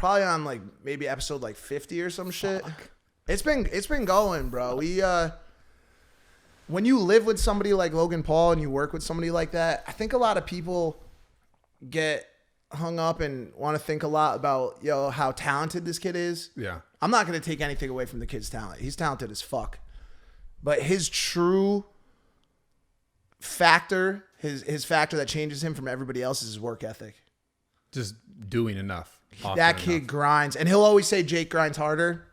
probably on like maybe episode like 50 or some shit. It's been going, bro. We when you live with somebody like Logan Paul and you work with somebody like that, I think a lot of people get hung up and want to think a lot about, how talented this kid is. Yeah. I'm not going to take anything away from the kid's talent. He's talented as fuck. But his true factor, his factor that changes him from everybody else is his work ethic. Just doing enough. That kid grinds. And he'll always say Jake grinds harder.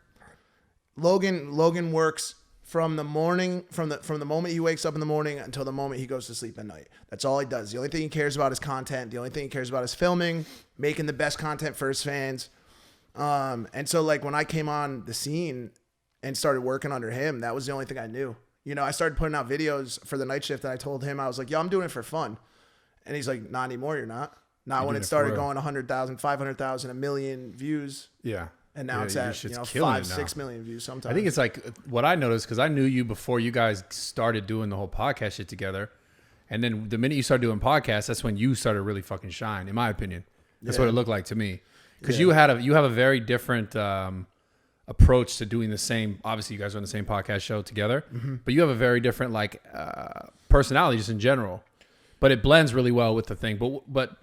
Logan works from the morning, from the moment he wakes up in the morning until the moment he goes to sleep at night. That's all he does. The only thing he cares about is content. The only thing he cares about is filming, making the best content for his fans. And so like when I came on the scene and started working under him, that was the only thing I knew. I started putting out videos for the night shift and I told him, I was like, yo, I'm doing it for fun. And he's like, not anymore, you're not. Not when it started going 100,000, 500,000, 1 million views. Yeah. And now it's at 5-6 million views sometimes. I think it's like what I noticed, because I knew you before you guys started doing the whole podcast shit together. And then the minute you started doing podcasts, that's when you started really fucking shine, in my opinion. That's what it looked like to me. Because you have a very different approach to doing the same. Obviously, you guys are on the same podcast show together. Mm-hmm. But you have a very different personality just in general. But it blends really well with the thing. But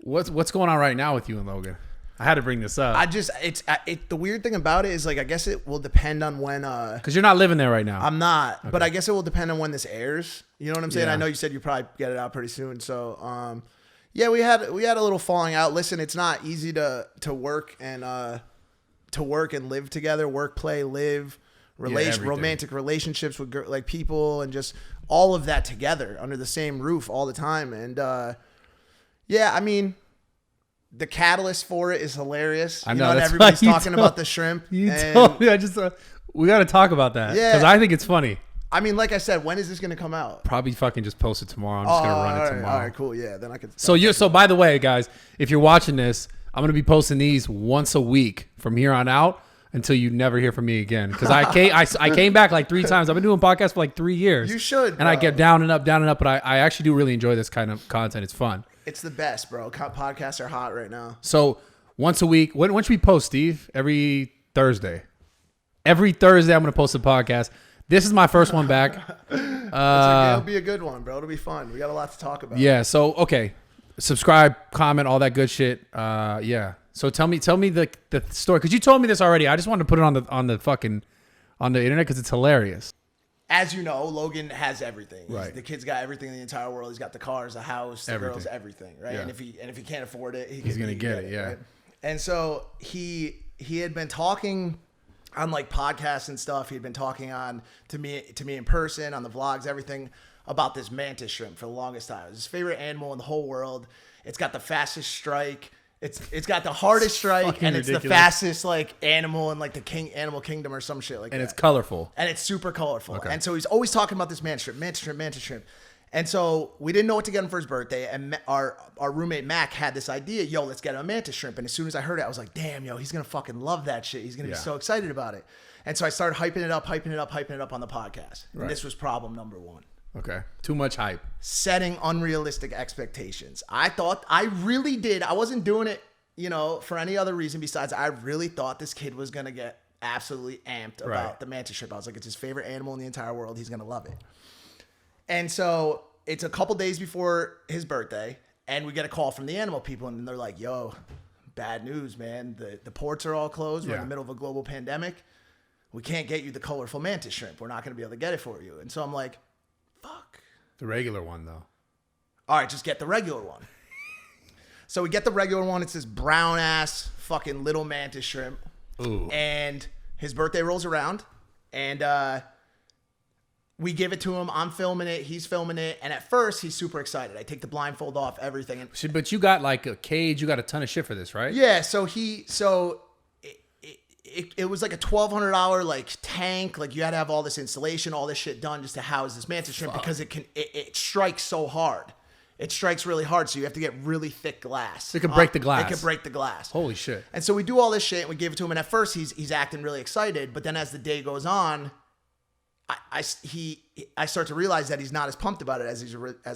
what's going on right now with you and Logan? I had to bring this up. The weird thing about it is like, I guess it will depend on when, cause you're not living there right now. I'm not, but I guess it will depend on when this airs. You know what I'm saying? Yeah. I know you said you probably get it out pretty soon. So, we had a little falling out. Listen, it's not easy to work and live together, work, play, live, romantic relationships with like people and just all of that together under the same roof all the time. And, I mean, the catalyst for it is hilarious. I know, that's everybody's talking about the shrimp. You told me. We got to talk about that. Yeah. Because I think it's funny. I mean, like I said, when is this going to come out? Probably fucking just post it tomorrow. I'm just going to run it tomorrow. All right, cool. Yeah, then I could. So by the way, guys, if you're watching this, I'm going to be posting these once a week from here on out until you never hear from me again. Because I came back like 3 times. I've been doing podcasts for like 3 years. You should, and I get down and up. But I actually do really enjoy this kind of content. It's fun. It's the best, bro. Podcasts are hot right now. So once a week, when should we post, Steve? Every Thursday. Every Thursday, I'm going to post a podcast. This is my first one back. It'll be a good one, bro. It'll be fun. We got a lot to talk about. Yeah. So, okay. Subscribe, comment, all that good shit. Yeah. So tell me the story. Because you told me this already. I just wanted to put it on the internet because it's hilarious. As you know, Logan has everything. Right. The kid's got everything in the entire world. He's got the cars, the house, the girls, everything, right? Yeah. And if he can't afford it, he's gonna get it. Yeah. Right? And so he had been talking on like podcasts and stuff. He'd been talking to me in person, on the vlogs, everything about this mantis shrimp for the longest time. It's his favorite animal in the whole world. It's got the fastest strike. It's got the hardest strike, and it's ridiculous. The fastest like animal in like the animal kingdom or some shit like that. And it's colorful. And it's super colorful. Okay. And so he's always talking about this mantis shrimp. And so we didn't know what to get him for his birthday. And our roommate Mac had this idea, yo, let's get him a mantis shrimp. And as soon as I heard it, I was like, damn, yo, he's gonna fucking love that shit. He's gonna be so excited about it. And so I started hyping it up on the podcast. And this was problem number 1. Okay. Too much hype. Setting unrealistic expectations. I really did. I wasn't doing it, for any other reason besides I really thought this kid was going to get absolutely amped about the mantis shrimp. I was like, it's his favorite animal in the entire world. He's going to love it. And so it's a couple days before his birthday and we get a call from the animal people and they're like, yo, bad news, man. The ports are all closed. We're in the middle of a global pandemic. We can't get you the colorful mantis shrimp. We're not going to be able to get it for you. And so I'm like, fuck. The regular one, though. All right, just get the regular one. So we get the regular one. It's this brown ass fucking little mantis shrimp. Ooh. And his birthday rolls around and we give it to him. I'm filming it. He's filming it. And at first he's super excited. I take the blindfold off, everything. But you got like a cage. You got a ton of shit for this, right? Yeah. So it was like a $1,200 like tank. Like you had to have all this insulation, all this shit done just to house this mantis shrimp because it strikes so hard. It strikes really hard, so you have to get really thick glass. It could break the glass. It could break the glass. Holy shit. And so we do all this shit, and we give it to him, and at first he's acting really excited, but then as the day goes on, I start to realize that he's not as pumped about it as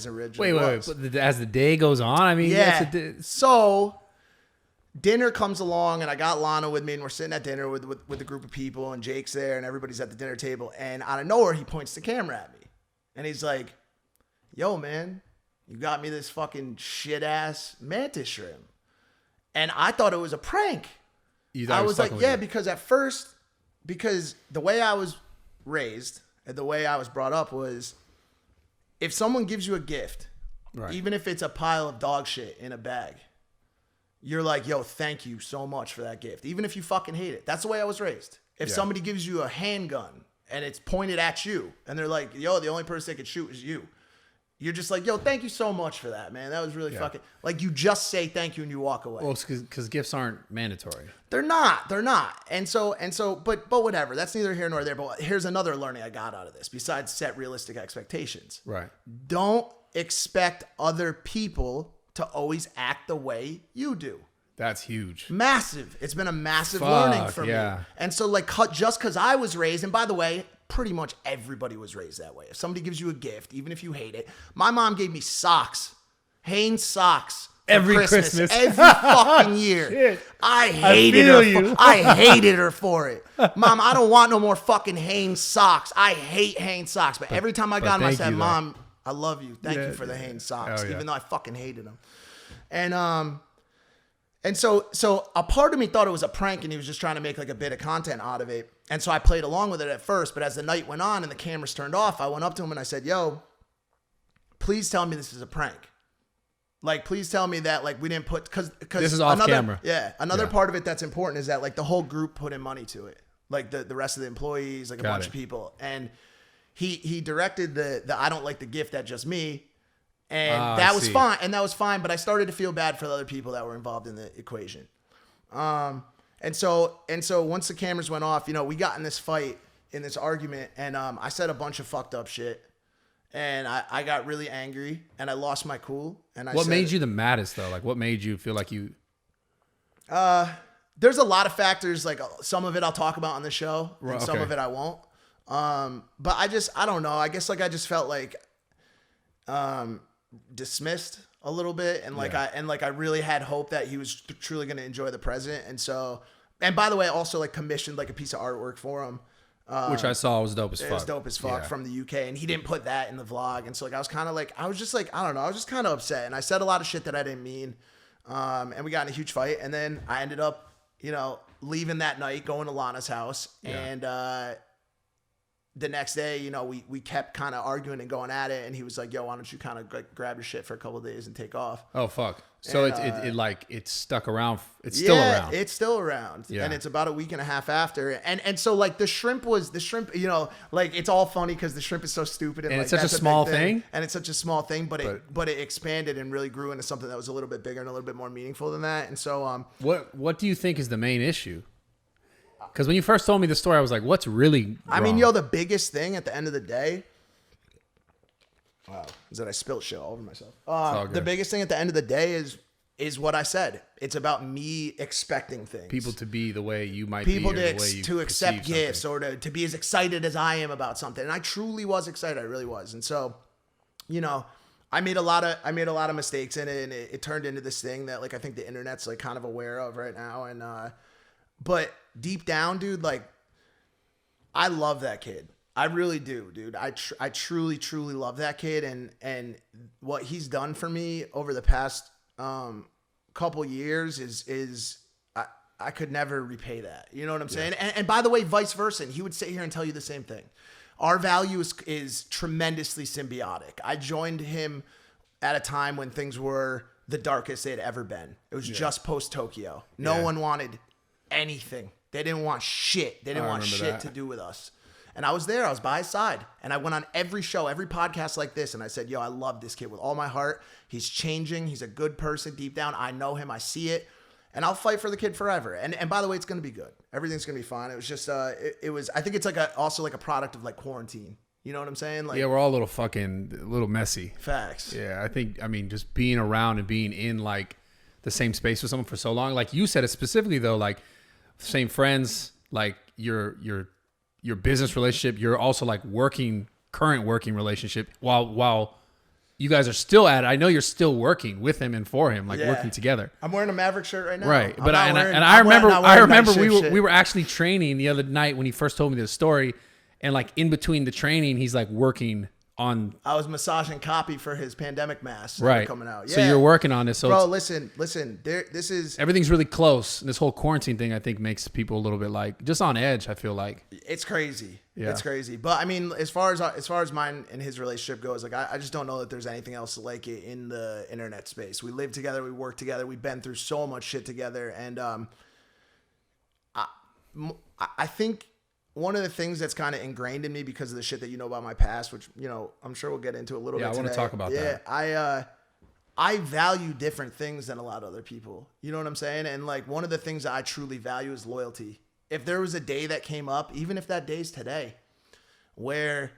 originally was. Wait. As the day goes on? I mean, yeah. So dinner comes along, and I got Lana with me, and we're sitting at dinner with a group of people, and Jake's there, and everybody's at the dinner table. And out of nowhere, he points the camera at me, and he's like, "Yo, man, you got me this fucking shit ass mantis shrimp." And I thought it was a prank. I was like, yeah, because at first, because the way I was raised and the way I was brought up was, if someone gives you a gift, right, even if it's a pile of dog shit in a bag, you're like, yo, thank you so much for that gift. Even if you fucking hate it. That's the way I was raised. If somebody gives you a handgun and it's pointed at you and they're like, yo, the only person that could shoot is you, you're just like, yo, thank you so much for that, man. That was really fucking, like, you just say thank you and you walk away. Well, it's because gifts aren't mandatory. They're not. And so, but whatever. That's neither here nor there. But here's another learning I got out of this, besides set realistic expectations. Right. Don't expect other people to always act the way you do. That's huge. Massive. It's been a massive learning for me. And so, like, just because I was raised, and by the way, pretty much everybody was raised that way. If somebody gives you a gift, even if you hate it, my mom gave me socks, Hanes socks, every Christmas. Every fucking year. Shit. I hated her. I hated her for it. Mom, I don't want no more fucking Hanes socks. I hate Hanes socks. But every time I got them, I said, Mom, I love you. Thank you for the Hanes socks, even though I fucking hated them. And so a part of me thought it was a prank and he was just trying to make like a bit of content out of it. And so I played along with it at first, but as the night went on and the cameras turned off, I went up to him and I said, yo, please tell me this is a prank. Like, please tell me that, like, we didn't put, because this is off camera. Yeah. Another part of it that's important is that, like, the whole group put in money to it. Like the rest of the employees, like a bunch of people. And he directed the I don't like the gift at just me. And that was fine. And that was fine. But I started to feel bad for the other people that were involved in the equation. And so once the cameras went off, you know, we got in this fight, in this argument, and I said a bunch of fucked up shit. And I got really angry and I lost my cool. And what made you the maddest though? Like, what made you feel like you? There's a lot of factors. Like, some of it I'll talk about on the show, and some of it I won't. But I don't know. I guess, like, I just felt like dismissed a little bit, and like I really had hope that he was truly going to enjoy the present. And so, and by the way, I also like commissioned like a piece of artwork for him. Which I saw was dope as fuck. It was dope as fuck from the UK, and he didn't put that in the vlog. And so, like, I was kind of like, I was just kind of upset, and I said a lot of shit that I didn't mean. And we got in a huge fight, and then I ended up, you know, leaving that night, going to Lana's house, and the next day, you know, we kept kind of arguing and going at it, and he was like, yo, why don't you kind of grab your shit for a couple of days and take off? Oh, fuck. So and, it's stuck around. It's still around. It's still around. Yeah. And it's about a week and a half after. And so, like, the shrimp, you know, like, it's all funny because the shrimp is so stupid. And like, it's such a small thing. And it's such a small thing, but it expanded and really grew into something that was a little bit bigger and a little bit more meaningful than that. And so, what do you think is the main issue? Because when you first told me the story, I was like, what's really wrong? I mean, yo, the biggest thing at the end of the day, is that I spilled shit all over myself. The biggest thing at the end of the day is what I said. It's about me expecting things. People to be the way you might be. People to accept gifts or to be as excited as I am about something. And I truly was excited. I really was. And so, you know, I made a lot of mistakes in it, and it turned into this thing that, like, I think the internet's like kind of aware of right now. And but deep down, dude, like, I love that kid. I really do, dude. I truly, truly love that kid, and what he's done for me over the past couple years is I could never repay that. You know what I'm saying? And by the way, vice versa. He would sit here and tell you the same thing. Our value is tremendously symbiotic. I joined him at a time when things were the darkest they'd ever been. It was just post Tokyo. No one wanted anything. They didn't want shit. They didn't want shit to do with us. And I was there. I was by his side. And I went on every show, every podcast like this. And I said, yo, I love this kid with all my heart. He's changing. He's a good person deep down. I know him. I see it. And I'll fight for the kid forever. And by the way, it's going to be good. Everything's going to be fine. It was just, it was, I think it's like also like a product of like quarantine. You know what I'm saying? Like, yeah, we're all a little messy. Facts. Yeah, I mean, just being around and being in like the same space with someone for so long. Like you said it specifically though, like same friends, like your business relationship, you're also like current working relationship while you guys are still at it. I know you're still working with him and for him, like Yeah. working together. I'm wearing a Maverick shirt right now. Right. I'm But not I remember night shift shit. we were actually training the other night when he first told me the story, and like in between the training, he's like working on. I was massaging copy for his pandemic masks that Right. were coming out. Yeah. So you're working on this. So Bro, listen. This is everything's really close. And this whole quarantine thing, I think, makes people a little bit like just on edge. I feel like it's crazy. Yeah. It's crazy. But I mean, as far as mine and his relationship goes, like I just don't know that there's anything else like it in the internet space. We live together, we work together, we've been through so much shit together, and I think one of the things that's kind of ingrained in me because of the shit that you know about my past, which I'm sure we'll get into a little bit. I want to talk about that. Yeah, I value different things than a lot of other people. You know what I'm saying? And like one of the things that I truly value is loyalty. If there was a day that came up, even if that day's today, where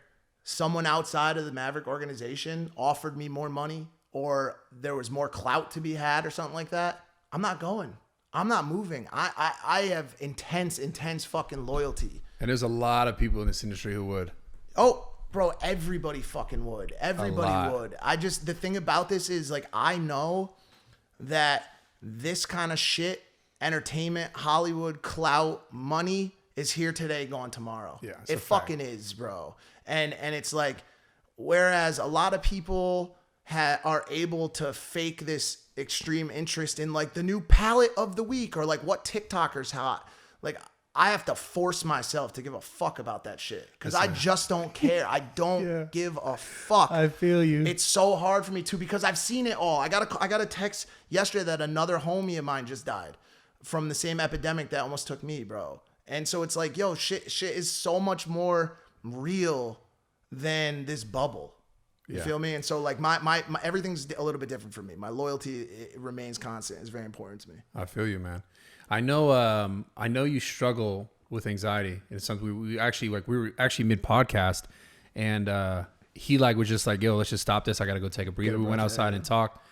someone outside of the Maverick organization offered me more money or there was more clout to be had or something like that, I'm not going. I'm not moving. I have intense fucking loyalty. And there's a lot of people in this industry who would. Oh, bro, everybody fucking would. Everybody would. The thing about this is like, I know that this kind of shit, entertainment, Hollywood, clout, money is here today, gone tomorrow. Yeah, it fucking is, bro. And it's like, whereas a lot of people are able to fake this extreme interest in like the new palette of the week or like what TikToker's hot. Like I have to force myself to give a fuck about that shit because I just don't care. I don't give a fuck. I feel you. It's so hard for me too because I've seen it all. I got a text yesterday that another homie of mine just died from the same epidemic that almost took me, bro. And so it's like, yo, shit is so much more real than this bubble. You feel me? And so like my everything's a little bit different for me. My loyalty it remains constant. It's very important to me. I feel you, man. I know you struggle with anxiety. It's something we were actually mid podcast, and he like was just like, yo, let's just stop this. I gotta go take a breather. We went outside and talked.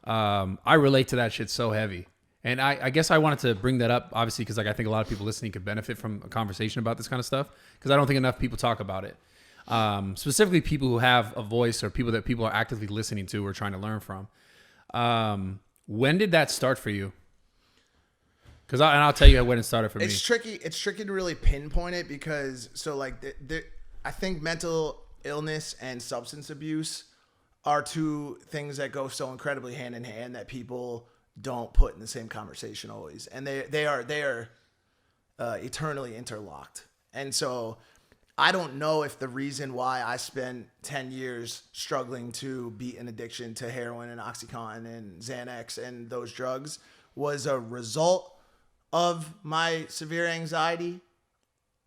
I relate to that shit so heavy. And I guess I wanted to bring that up, obviously, because like I think a lot of people listening could benefit from a conversation about this kind of stuff, because I don't think enough people talk about it. Specifically people who have a voice or people that people are actively listening to or trying to learn from. When did that start for you? Because I'll tell you when it started for me. It's tricky to really pinpoint it because I think mental illness and substance abuse are two things that go so incredibly hand in hand that people don't put in the same conversation always, and they are eternally interlocked. And so I don't know if the reason why I spent 10 years struggling to beat an addiction to heroin and OxyContin and Xanax and those drugs was a result of my severe anxiety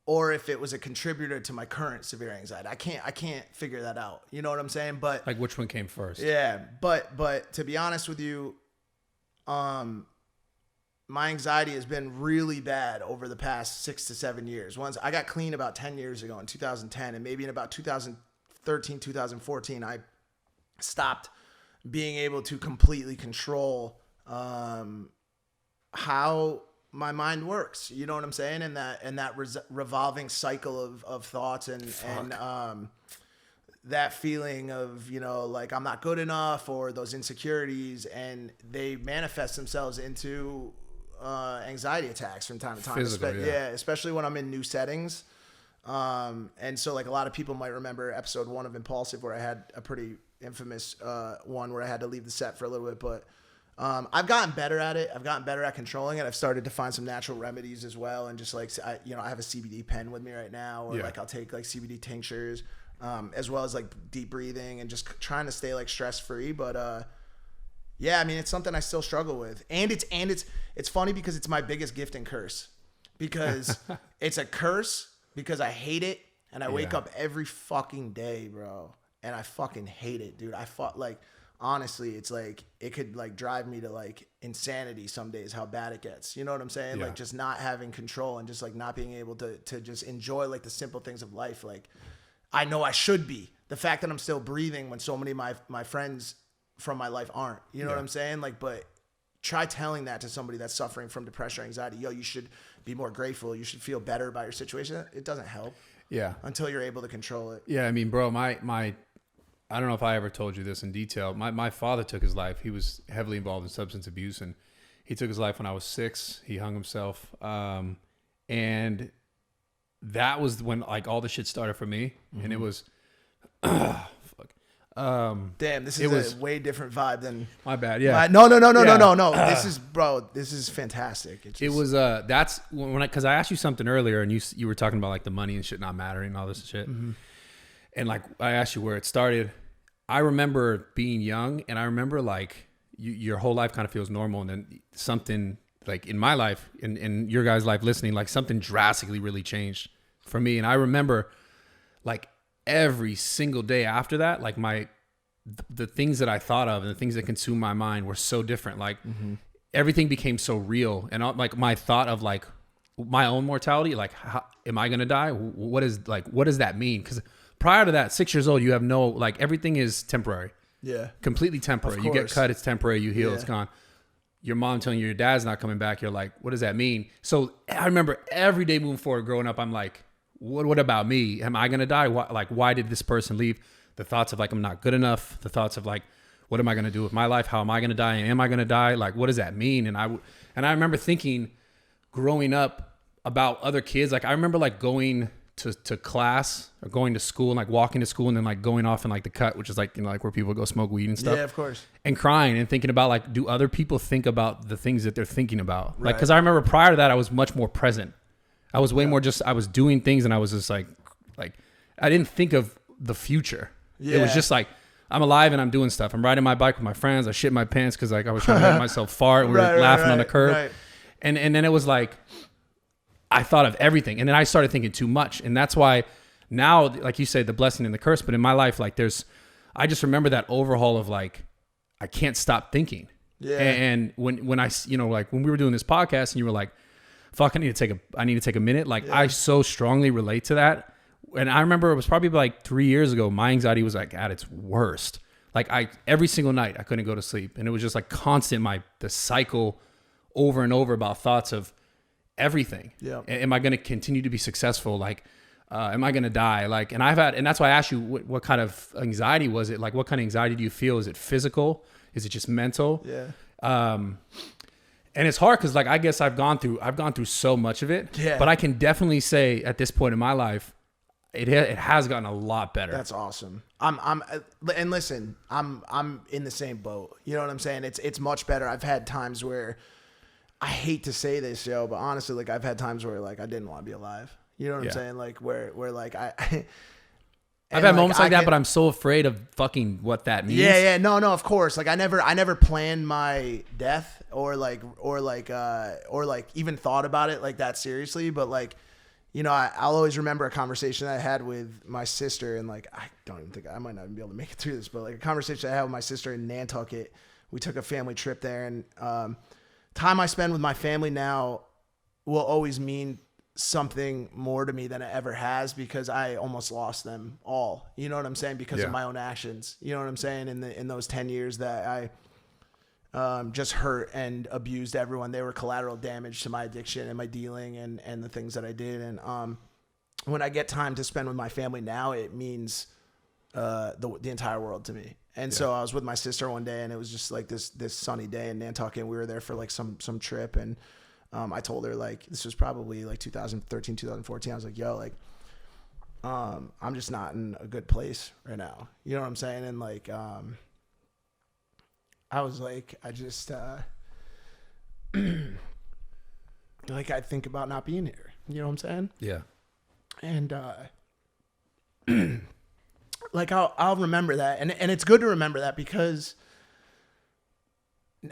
or if it was a contributor to my current severe anxiety. I can't figure that out. You know what I'm saying? But like which one came first? Yeah, but to be honest with you, my anxiety has been really bad over the past 6 to 7 years. Once I got clean about 10 years ago in 2010, and maybe in about 2013, 2014, I stopped being able to completely control how my mind works. You know what I'm saying? And that revolving cycle of thoughts and that feeling of, like I'm not good enough or those insecurities, and they manifest themselves into anxiety attacks from time to time. Physical, Especially when I'm in new settings. And so like a lot of people might remember episode 1 of Impaulsive where I had a pretty infamous one where I had to leave the set for a little bit, but I've gotten better at it. I've gotten better at controlling it. I've started to find some natural remedies as well. And just like, I have a CBD pen with me right now, or like I'll take like CBD tinctures, as well as like deep breathing and just trying to stay like stress free. But, yeah, I mean, it's something I still struggle with, and it's funny because it's my biggest gift and curse, because it's a curse because I hate it, and I wake up every fucking day, bro, and I fucking hate it, dude. Honestly, it's like it could like drive me to like insanity some days how bad it gets. You know what I'm saying? Like just not having control and just like not being able to just enjoy like the simple things of life. Like I know I should be. The fact that I'm still breathing when so many of my friends from my life aren't. You know what I'm saying? Like, but try telling that to somebody that's suffering from depression or anxiety. Yo, you should be more grateful. You should feel better about your situation. It doesn't help. Yeah. Until you're able to control it. Yeah, I mean, bro, my I don't know if I ever told you this in detail. My father took his life. He was heavily involved in substance abuse, and he took his life when I was 6. He hung himself. And that was when like all the shit started for me. Mm-hmm. And it was, fuck. Damn, this is a way different vibe than my bad. Yeah. No. This is fantastic. That's when cause I asked you something earlier and you were talking about like the money and shit not mattering and all this shit. Mm-hmm. And like, I asked you where it started. I remember being young and I remember like your whole life kind of feels normal. And then something like in my life in your guys' life listening, like something drastically really changed for me. And I remember like every single day after that, like the things that I thought of and the things that consumed my mind were so different. Like everything became so real. And like my thought of like my own mortality, like how, am I going to die? What does that mean? Because prior to that, 6 years old, you have no, like everything is temporary. Yeah. Completely temporary. You get cut, it's temporary. You heal, it's gone. Your mom telling you your dad's not coming back. You're like, what does that mean? So I remember every day moving forward, growing up, I'm like, what about me? Am I going to die? Why did this person leave? The thoughts of like, I'm not good enough. The thoughts of like, what am I going to do with my life? How am I going to die? And am I going to die? Like, what does that mean? And I remember thinking growing up about other kids. Like I remember like going to class or going to school and like walking to school and then like going off in like the cut, which is like, you know, like where people go smoke weed and stuff. Yeah, of course. And crying and thinking about like, do other people think about the things that they're thinking about? Right. Like, cause I remember prior to that, I was much more present. I was way more just, I was doing things and I was just like, I didn't think of the future. Yeah. It was just like, I'm alive and I'm doing stuff. I'm riding my bike with my friends. I shit my pants cause like I was trying to make myself fart. We were laughing on the curb. Right. And then it was like, I thought of everything. And then I started thinking too much. And that's why now, like you say, the blessing and the curse, but in my life, like I just remember that overhaul of like, I can't stop thinking. Yeah. And when I, you know, like when we were doing this podcast and you were like, fuck, I need to take a minute. Like I so strongly relate to that. And I remember it was probably like 3 years ago, my anxiety was like at its worst. Like every single night I couldn't go to sleep. And it was just like constant, the cycle over and over about thoughts of everything. Yeah. Am I going to continue to be successful? Like, am I going to die? Like, and that's why I asked you what kind of anxiety was it? Like, what kind of anxiety do you feel? Is it physical? Is it just mental? Yeah. And it's hard because like I guess I've gone through so much of it. Yeah. But I can definitely say at this point in my life, it has gotten a lot better. That's awesome. And listen, I'm in the same boat. You know what I'm saying? It's much better. I've had times where I hate to say this, yo, but honestly, like I've had times where like I didn't want to be alive. You know what I'm saying? Like where like I've had moments like that, but I'm so afraid of fucking what that means. Yeah, no, of course. Like I never planned my death or even thought about it like that seriously. But like, you know, I'll always remember a conversation I had with my sister, and like I don't even think I might not even be able to make it through this, but like a conversation I had with my sister in Nantucket. We took a family trip there, and time I spend with my family now will always mean something more to me than it ever has, because I almost lost them all. You know what I'm saying? Because of my own actions. You know what I'm saying? In those 10 years that I just hurt and abused everyone. They were collateral damage to my addiction and my dealing and the things that I did. And when I get time to spend with my family now, it means the entire world to me. And so I was with my sister one day, and it was just like this sunny day in Nantucket, and we were there for like some trip. And I told her, like, this was probably like 2013, 2014. I was like, yo, like, I'm just not in a good place right now. You know what I'm saying? And like, I was like, I just, like, I think about not being here. You know what I'm saying? Yeah. And, like, I'll remember that. And it's good to remember that, because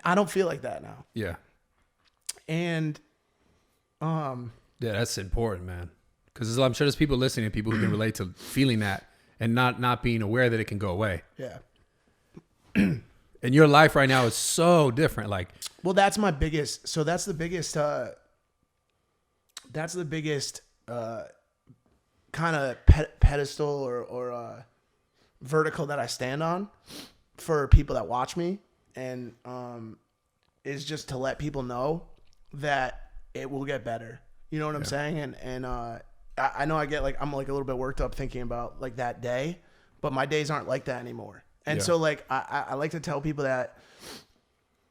I don't feel like that now. Yeah. And, yeah, that's important, man. Because I'm sure there's people listening, people who can relate to feeling that and not being aware that it can go away. Yeah. And your life right now is so different. Like, well, that's my biggest. So that's the biggest kind of pedestal or vertical that I stand on for people that watch me, and is just to let people know that it will get better. You know what I'm saying? And I know I'm like a little bit worked up thinking about like that day, but my days aren't like that anymore. And Yeah. so like, I like to tell people that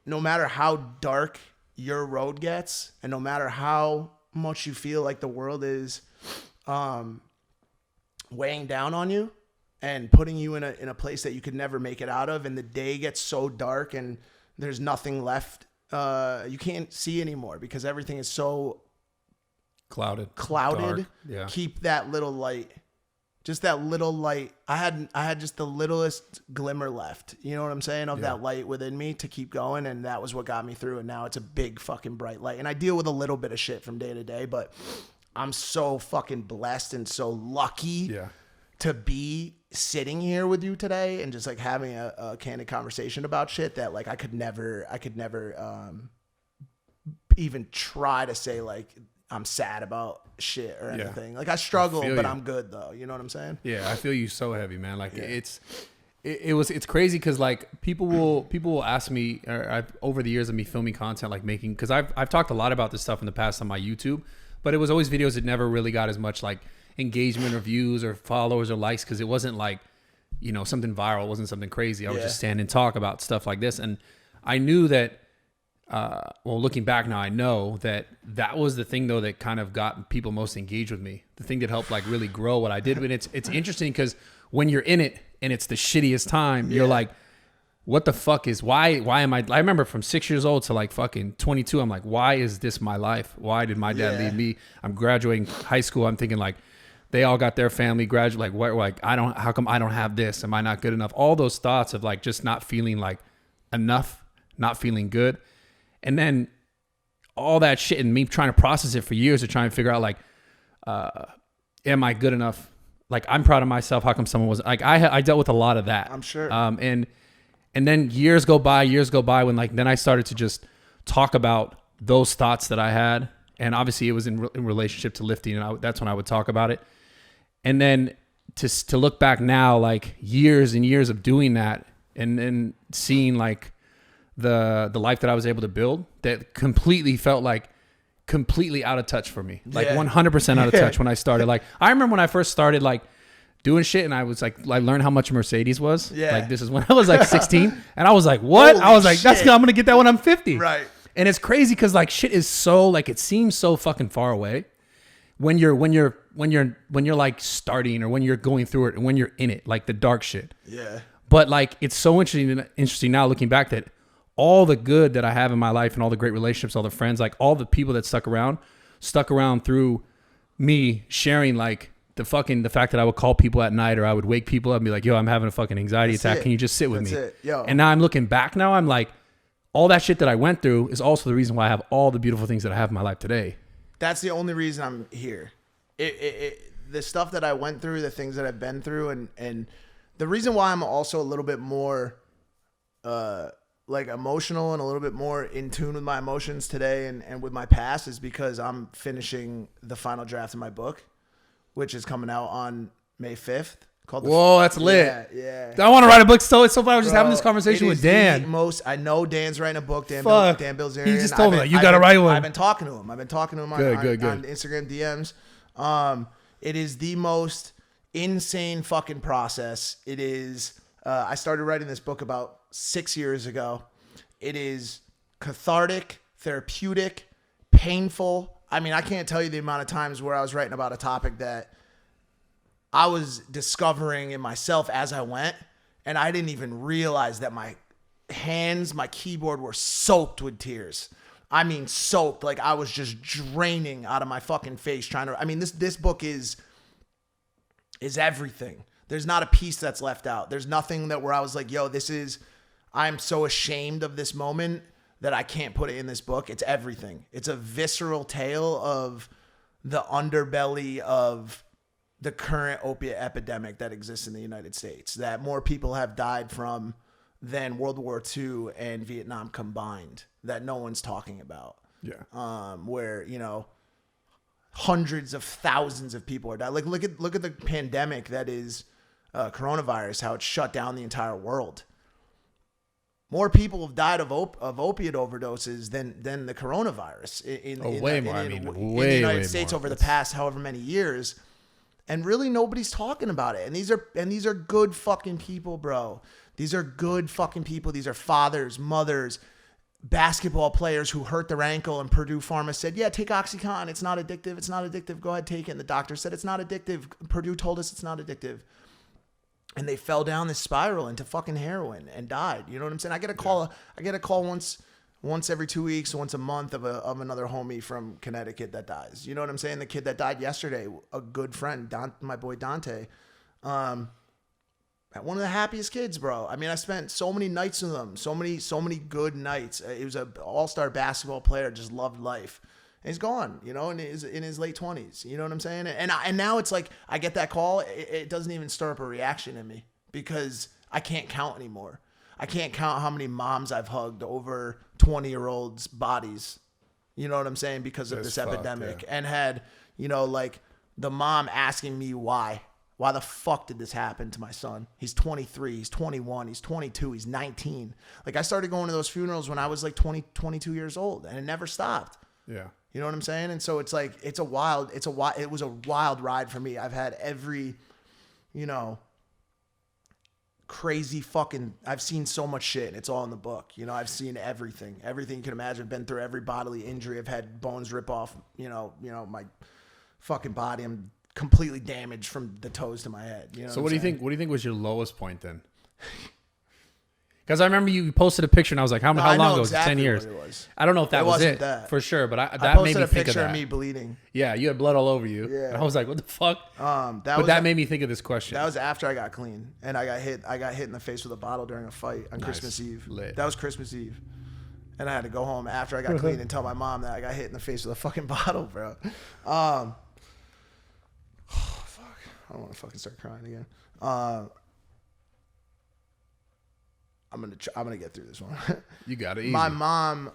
no matter how dark your road gets, and no matter how much you feel like the world is weighing down on you and putting you in a place that you could never make it out of, and the day gets so dark and there's nothing left, you can't see anymore because everything is so Clouded. Dark. Yeah. Keep that little light. Just that little light. I had just the littlest glimmer left. You know what I'm saying? Of that light within me to keep going. And that was what got me through. And now it's a big fucking bright light. And I deal with a little bit of shit from day to day, but I'm so fucking blessed and so lucky to be sitting here with you today and just like having a candid conversation about shit that like I could never even try to say like I'm sad about shit or anything. Like I struggle, but I'm good though. You know what I'm saying? Yeah, I feel you so heavy, man. Like it's crazy because like people will ask me over the years of me filming content, like making, because I've talked a lot about this stuff in the past on my YouTube, but it was always videos that never really got as much like engagement or views or followers or likes because it wasn't like, you know, something viral. It wasn't something crazy. I would just stand and talk about stuff like this, and I knew that. Well, looking back now, I know that was the thing though that kind of got people most engaged with me. The thing that helped like really grow what I did. And it's interesting because when you're in it and it's the shittiest time, you're like, what the fuck is why am I remember from 6 years old to like fucking 22, I'm like, why is this my life? Why did my dad leave me? I'm graduating high school. I'm thinking like they all got their family graduate. Like what? Like how come I don't have this? Am I not good enough? All those thoughts of like just not feeling like enough, not feeling good. And then all that shit and me trying to process it for years to try and figure out like, am I good enough? Like I'm proud of myself. How come someone wasn't like, I dealt with a lot of that. I'm sure. And then years go by when like, then I started to just talk about those thoughts that I had. And obviously it was in relationship to lifting. And that's when I would talk about it. And then to look back now, like years and years of doing that and then seeing like, the life that I was able to build that completely felt like completely out of touch for me. Like 100% out of touch when I started. Like I remember when I first started like doing shit and I was like, I learned how much a Mercedes was. Yeah. Like this is when I was like 16 and I was like, what? Holy I was like, shit. I'm going to get that when I'm 50. Right. And it's crazy because like shit is so like, it seems so fucking far away when you're like starting or when you're going through it and when you're in it, like the dark shit. Yeah. But like, it's so interesting now looking back that all the good that I have in my life and all the great relationships, all the friends, like all the people that stuck around through me sharing like the fact that I would call people at night or I would wake people up and be like, yo, I'm having a fucking anxiety attack. Can you just sit with me? Yo. And now I'm looking back now, I'm like, all that shit that I went through is also the reason why I have all the beautiful things that I have in my life today. That's the only reason I'm here. The stuff that I went through, the things that I've been through, and the reason why I'm also a little bit more, like emotional and a little bit more in tune with my emotions today and with my past is because I'm finishing the final draft of my book, which is coming out on May 5th. Whoa, that's lit. Yeah. I want to write a book. So it's so funny. I was just having this conversation with Dan. I know Dan's writing a book. Dan Bilzerian. He just told me that. You got to write one. I've been talking to him. on Instagram DMs. It is the most insane fucking process. It is, I started writing this book about 6 years ago. It is cathartic, therapeutic, painful. I mean, I can't tell you the amount of times where I was writing about a topic that I was discovering in myself as I went, and I didn't even realize that my hands, my keyboard were soaked with tears. I mean, soaked. Like I was just draining out of my fucking face trying to, I mean, this book is everything. There's not a piece that's left out. There's nothing that where I was like, yo, I'm so ashamed of this moment that I can't put it in this book. It's everything. It's a visceral tale of the underbelly of the current opiate epidemic that exists in the United States, that more people have died from than World War II and Vietnam combined, that no one's talking about. Yeah. Where, you know, hundreds of thousands of people are dying. Like look at the pandemic that is coronavirus, how it shut down the entire world. More people have died of opiate overdoses than the coronavirus in the United States over the past however many years. And really nobody's talking about it. And these are good fucking people, bro. These are good fucking people. These are fathers, mothers, basketball players who hurt their ankle, and Purdue Pharma said, yeah, take OxyContin. It's not addictive. It's not addictive. Go ahead, take it. And the doctor said it's not addictive. Purdue told us it's not addictive. And they fell down this spiral into fucking heroin and died. You know what I'm saying? I get a call once every 2 weeks, once a month of another homie from Connecticut that dies. You know what I'm saying? The kid that died yesterday, a good friend, my boy Dante, one of the happiest kids, bro. I mean, I spent so many nights with him, so many good nights. He was an all-star basketball player, just loved life. And he's gone, you know, in his late 20s. You know what I'm saying? And now it's like I get that call, it doesn't even stir up a reaction in me because I can't count anymore. I can't count how many moms I've hugged over 20-year-olds' bodies. You know what I'm saying? Because of this epidemic. Yeah. And had, you know, like the mom asking me why. Why the fuck did this happen to my son? He's 23, he's 21, he's 22, he's 19. Like I started going to those funerals when I was like 20, 22 years old, and it never stopped. Yeah. You know what I'm saying? And so it's like, it was a wild ride for me. I've had every, you know, crazy fucking, I've seen so much shit, and it's all in the book. You know, I've seen everything you can imagine. I've been through every bodily injury. I've had bones rip off, you know, my fucking body. I'm completely damaged from the toes to my head. You know so what do you think was your lowest point then? Because I remember you posted a picture, and I was like, how long ago? Exactly 10 years. What it was. I don't know if that was it that. For sure, but that I posted made me a think picture of that. of me bleeding. Yeah, you had blood all over you. Yeah. And I was like, what the fuck? That made me think of this question. That was after I got clean, and I got hit in the face with a bottle during a fight on Christmas Eve. Lit. That was Christmas Eve. And I had to go home after I got clean and tell my mom that I got hit in the face with a fucking bottle, bro. Fuck. I don't want to fucking start crying again. I'm gonna get through this one. You got it easy. My mom,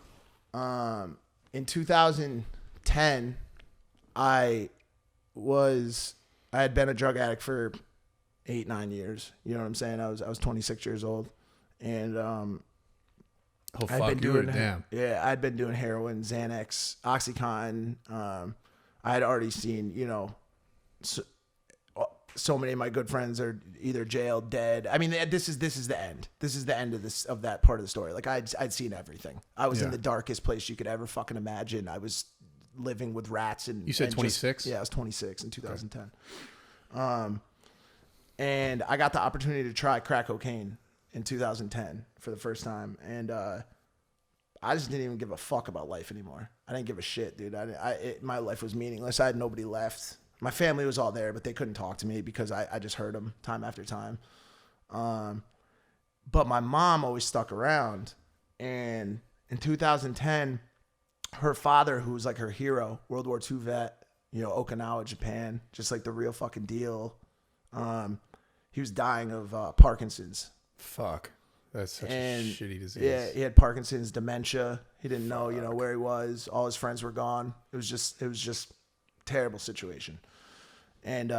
in 2010, I had been a drug addict for 8-9 years. You know what I'm saying? I was 26 years old, and I'd been doing heroin, Xanax, OxyContin. I had already seen, you know, so many of my good friends are either jailed, dead. I mean, this is the end. This is the end of that part of the story. Like I'd seen everything. I was in the darkest place you could ever fucking imagine. I was living with rats and. You said 26? Yeah, I was 26 in 2010. Okay. And I got the opportunity to try crack cocaine in 2010 for the first time, and I just didn't even give a fuck about life anymore. I didn't give a shit, dude. My life was meaningless. I had nobody left. My family was all there, but they couldn't talk to me because I just heard them time after time. But my mom always stuck around. And in 2010, her father, who was like her hero, World War II vet, you know, Okinawa, Japan, just like the real fucking deal. He was dying of Parkinson's. Fuck. That's such a shitty disease. Yeah, he had Parkinson's, dementia. He didn't know, you know, where he was. All his friends were gone. It was just terrible situation. And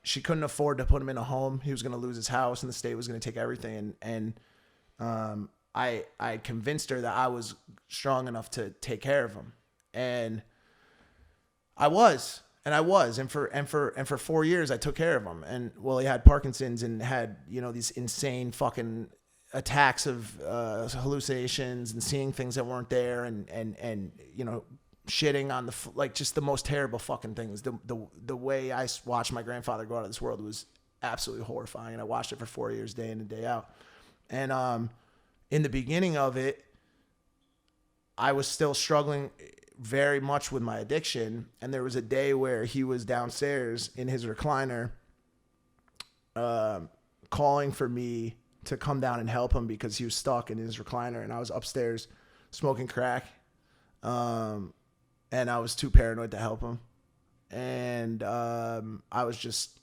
she couldn't afford to put him in a home. He was going to lose his house, and the state was going to take everything. And I convinced her that I was strong enough to take care of him. And I was. And for 4 years I took care of him. And well, he had Parkinson's and had, you know, these insane fucking attacks of hallucinations and seeing things that weren't there, and you know, shitting on like just the most terrible fucking things. The way I watched my grandfather go out of this world was absolutely horrifying, and I watched it for 4 years, day in and day out. And in the beginning of it, I was still struggling very much with my addiction, and there was a day where he was downstairs in his recliner, calling for me to come down and help him because he was stuck in his recliner, and I was upstairs smoking crack. And I was too paranoid to help him. And I was just,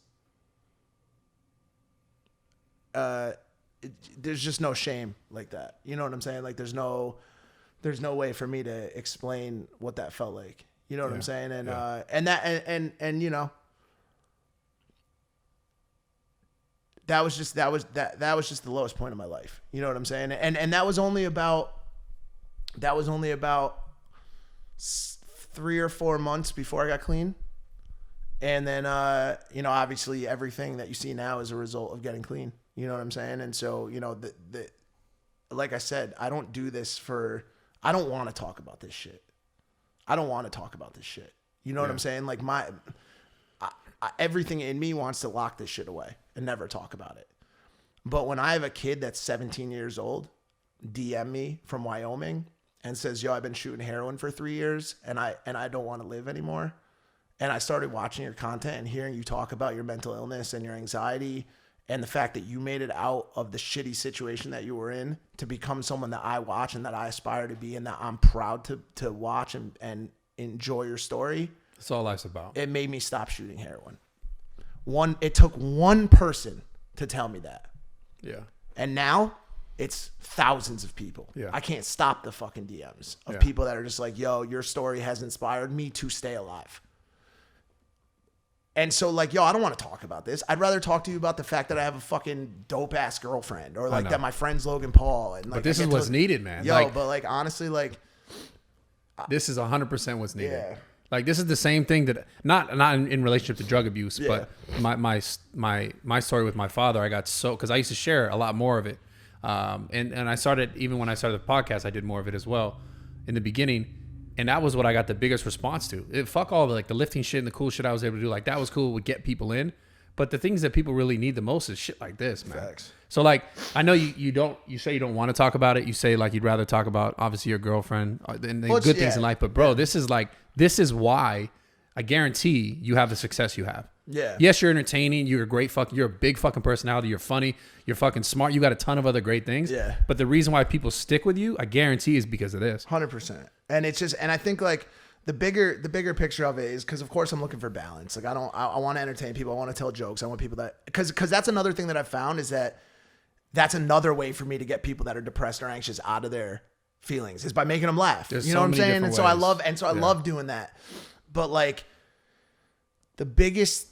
there's just no shame like that. You know what I'm saying? Like there's no way for me to explain what that felt like. You know what I'm saying? And and you know, that was just the lowest point of my life. You know what I'm saying? And that was only about 3 or 4 months before I got clean. And then, obviously everything that you see now is a result of getting clean. You know what I'm saying? And so, like I said, I don't do this I don't want to talk about this shit. I don't want to talk about this shit. You know what I'm saying? Like everything in me wants to lock this shit away and never talk about it. But when I have a kid that's 17 years old, DM me from Wyoming and says, yo, I've been shooting heroin for 3 years and I don't want to live anymore. And I started watching your content and hearing you talk about your mental illness and your anxiety and the fact that you made it out of the shitty situation that you were in to become someone that I watch and that I aspire to be and that I'm proud to watch and enjoy your story. That's all life's about. It made me stop shooting heroin. It took one person to tell me that. Yeah. And now it's thousands of people. Yeah. I can't stop the fucking DMs of people that are just like, yo, your story has inspired me to stay alive. And so like, yo, I don't want to talk about this. I'd rather talk to you about the fact that I have a fucking dope ass girlfriend or like that my friend's Logan Paul. And like, but this is what's needed, man. Yo, but like, honestly, like. This is 100% what's needed. Yeah. Like this is the same thing that not in relationship to drug abuse, but my story with my father, I got because I used to share a lot more of it. And I started, even when I started the podcast, I did more of it as well in the beginning. And that was what I got the biggest response to. Fuck all the lifting shit and the cool shit I was able to do. Like that was cool, would get people in. But the things that people really need the most is shit like this, man. Facts. So like, I know you say you don't want to talk about it. You say like you'd rather talk about obviously your girlfriend and the good things in life. But bro, this is why I guarantee you have the success you have. Yeah. Yes, you're entertaining. You're a big fucking personality. You're funny. You're fucking smart. You got a ton of other great things. Yeah. But the reason why people stick with you, I guarantee, is because of this. 100%. And it's just, and I think like the bigger picture of it is because of course I'm looking for balance. Like I want to entertain people. I want to tell jokes. I want people that, because that's another thing that I've found is that's another way for me to get people that are depressed or anxious out of their feelings is by making them laugh. You know what I'm saying? And so I love doing that. But like the biggest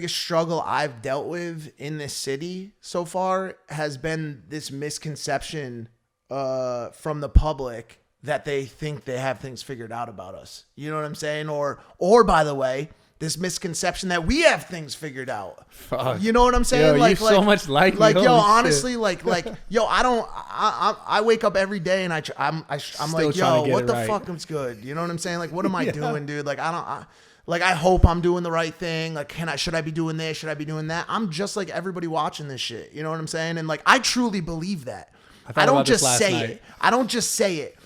struggle I've dealt with in this city so far has been this misconception from the public that they think they have things figured out about us. You know what I'm saying? Or by the way, this misconception that we have things figured out. Fuck. You know what I'm saying? Yo, so much like yo, honestly, like, yo, I wake up every day and I'm like, yo, what the fuck is good? You know what I'm saying? Like, what am I doing, dude? Like, I hope I'm doing the right thing. Like, should I be doing this? Should I be doing that? I'm just like everybody watching this shit. You know what I'm saying? And like, I truly believe that. I don't just say it. I don't just say it.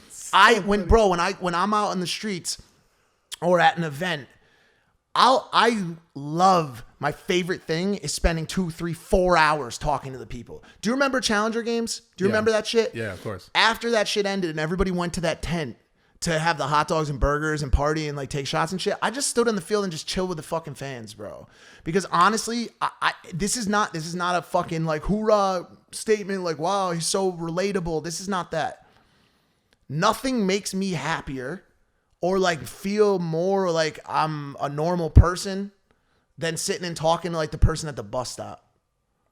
When I'm out in the streets or at an event, I love, my favorite thing is spending 2, 3, 4 hours talking to the people. Do you remember Challenger games? Do you remember that shit? Yeah, of course. After that shit ended and everybody went to that tent to have the hot dogs and burgers and party and like take shots and shit, I just stood on the field and just chill with the fucking fans, bro. Because honestly, this is not a fucking like hoorah statement like, wow, he's so relatable. This is not that. Nothing makes me happier or like feel more like I'm a normal person than sitting and talking to like the person at the bus stop.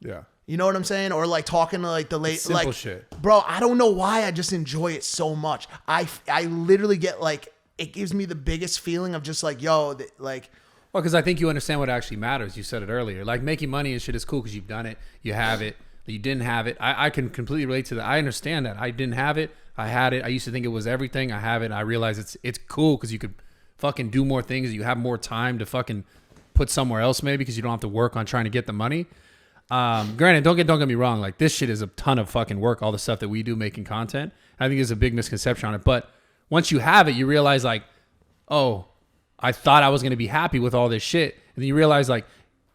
Yeah. You know what I'm saying? Or like talking to like the late, simple like, shit. Bro, I don't know why I just enjoy it so much. I literally get like, it gives me the biggest feeling of just like, yo, like. Well, because I think you understand what actually matters. You said it earlier. Like making money and shit is cool because you've done it. You have it. You didn't have it. I can completely relate to that. I understand that. I didn't have it. I had it. I used to think it was everything. I have it. I realize it's cool because you could fucking do more things. You have more time to fucking put somewhere else maybe because you don't have to work on trying to get the money. Granted, don't get me wrong. Like this shit is a ton of fucking work. All the stuff that we do making content. I think there's a big misconception on it. But once you have it, you realize like, oh, I thought I was going to be happy with all this shit. And then you realize like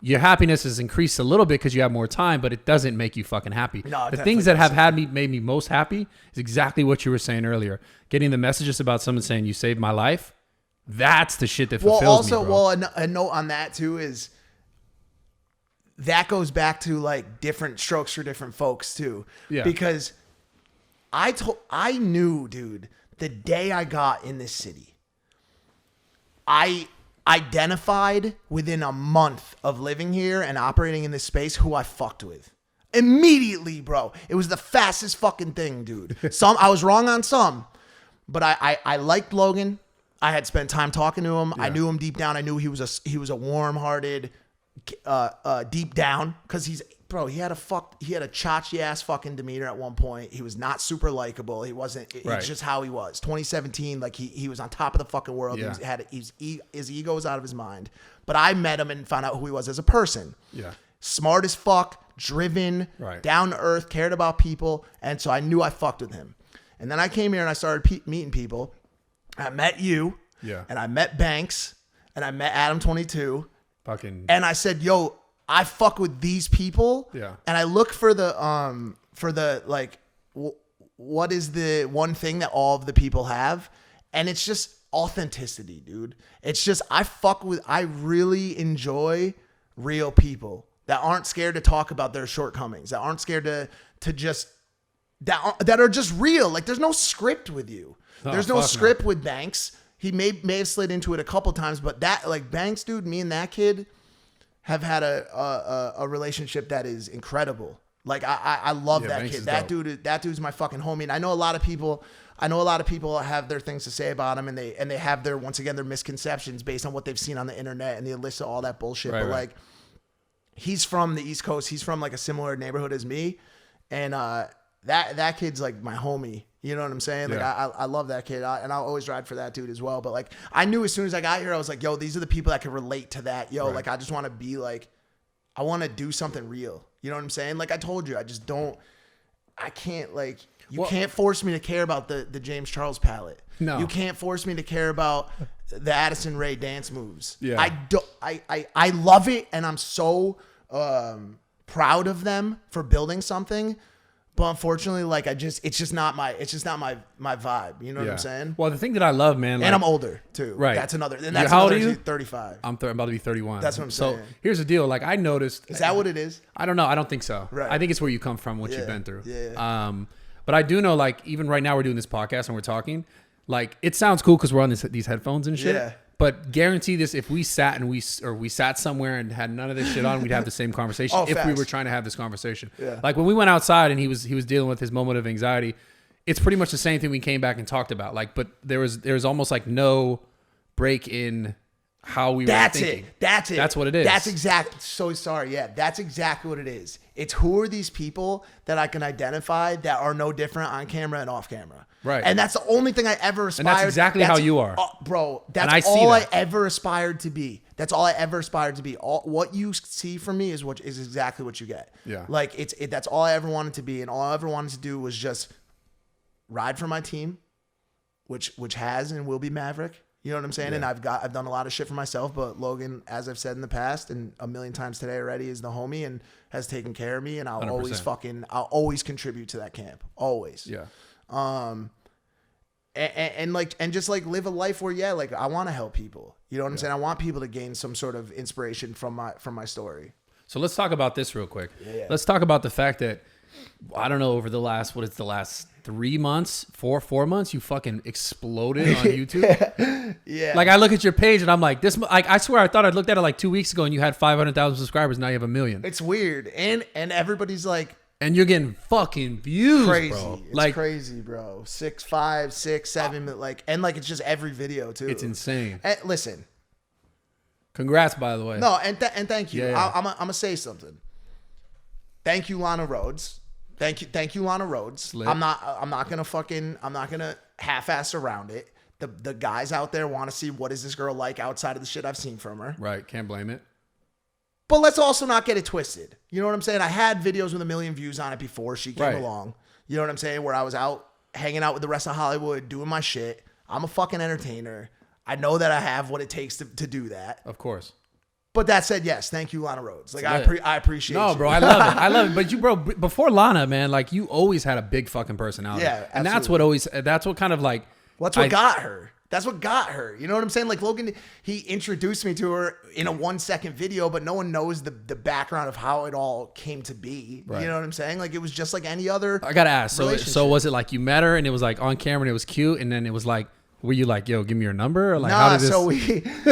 your happiness has increased a little bit because you have more time, but it doesn't make you fucking happy. No, the things that have made me most happy is exactly what you were saying earlier. Getting the messages about someone saying you saved my life. That's the shit that fulfills me, bro. Well, a note on that too is that goes back to like different strokes for different folks too. Yeah. Because I knew, dude, the day I got in this city, I identified within a month of living here and operating in this space who I fucked with. Immediately, bro. It was the fastest fucking thing, dude. I was wrong on some, but I liked Logan. I had spent time talking to him. Yeah. I knew him deep down. I knew he was a warm-hearted, deep down, because he had a chotchy ass fucking demeanor at one point. He was not super likable. He wasn't. Right. It's just how he was. 2017, like he was on top of the fucking world. Yeah. His ego was out of his mind. But I met him and found out who he was as a person. Yeah. Smart as fuck, driven, Right. down to earth, cared about people, and so I knew I fucked with him. And then I came here and I started meeting people. I met you, and I met Banks, and I met Adam 22, and I said, "Yo, I fuck with these people." And I look for the like, what is the one thing that all of the people have, and it's just authenticity, dude. It's just I really enjoy real people that aren't scared to talk about their shortcomings, that aren't scared to just that are just real. Like, there's no script with you. There's no script with Banks. He may have slid into it a couple times, but that, like, Banks, dude, me and that kid have had a relationship that is incredible. Like, I love that Banks kid. That dude's my fucking homie. And I know a lot of people have their things to say about him, and they have their, once again, their misconceptions based on what they've seen on the internet and the list of all that bullshit. But like, he's from the East Coast. He's from like a similar neighborhood as me, and that kid's like my homie. You know what I'm saying? Like, I love that kid, and I'll always ride for that dude as well. But like, I knew as soon as I got here, I was like, yo, these are the people that can relate to that. Yo, like, I just want to be like, I want to do something real. You know what I'm saying? Like I told you, I can't, like, you can't force me to care about the James Charles palette. No. You can't force me to care about the Addison Rae dance moves. Yeah. I love it, and I'm so proud of them for building something. But unfortunately, like, it's just not my vibe. You know what I'm saying? Well, the thing that I love, man, like, and I'm older too. Right. That's another. And that's how old another are you? 35. I'm about to be 31. That's what I'm saying. So here's the deal. Like, I noticed. Is that what it is? I don't know. I don't think so. Right. I think it's where you come from, what you've been through. Yeah. But I do know, like, even right now we're doing this podcast and we're talking. Like, it sounds cool because we're on these headphones and shit. Yeah. But guarantee this, if we sat somewhere and had none of this shit on, we'd have the same conversation if we were trying to have this conversation. Yeah. Like, when we went outside and he was dealing with his moment of anxiety, it's pretty much the same thing we came back and talked about. Like, but there was almost like no break in how we were thinking. That's it. That's what it is. That's exactly. So sorry. Yeah, that's exactly what it is. It's who are these people that I can identify that are no different on camera and off camera. Right. And that's the only thing I ever aspired. And that's exactly how you are. Bro, that's all I ever aspired to be. That's all I ever aspired to be. What you see from me is exactly what you get. Yeah. Like, that's all I ever wanted to be, and all I ever wanted to do was just ride for my team, which has and will be Maverick. You know what I'm saying? Yeah. And I've done a lot of shit for myself, but Logan, as I've said in the past and a million times today already, is the homie and has taken care of me, and I'll 100%. I'll always contribute to that camp. Always. Yeah. And just like live a life where, like, I want to help people. You know what I'm saying? I want people to gain some sort of inspiration from my story. So let's talk about this real quick. Yeah. Let's talk about the fact that, I don't know, over the last 3 months, 4 months, you fucking exploded on YouTube. Yeah. Like, I look at your page and I'm like, I swear I thought I'd looked at it like 2 weeks ago and you had 500,000 subscribers. Now you have 1 million. It's weird. And everybody's like, and you're getting fucking views, crazy. Bro. It's like, crazy, bro. 6, 5, 6, 7, like, and like, it's just every video too. It's insane. And listen. Congrats, by the way. No, and thank you. Yeah. I'm gonna say something. Thank you, Lana Rhoades. Thank you, Lana Rhoades. Lit. I'm not gonna half-ass around it. The guys out there want to see what is this girl like outside of the shit I've seen from her. Right, can't blame it. But let's also not get it twisted. You know what I'm saying? I had videos with 1 million views on it before she came along. You know what I'm saying? Where I was out hanging out with the rest of Hollywood, doing my shit. I'm a fucking entertainer. I know that I have what it takes to do that. Of course. But that said, yes, thank you, Lana Rhoades. Like, I appreciate you. No, bro, I love it. I love it. But you, bro, before Lana, man, like, you always had a big fucking personality. Yeah, absolutely. And that's what kind of like. What's what got her? That's what got her. You know what I'm saying? Like, Logan, he introduced me to her in a 1-second video, but no one knows the background of how it all came to be. Right. You know what I'm saying? Like, it was just like any other. I gotta ask. So was it like you met her and it was like on camera and it was cute, and then it was like, were you like, yo, give me your number? Or like, nah, how did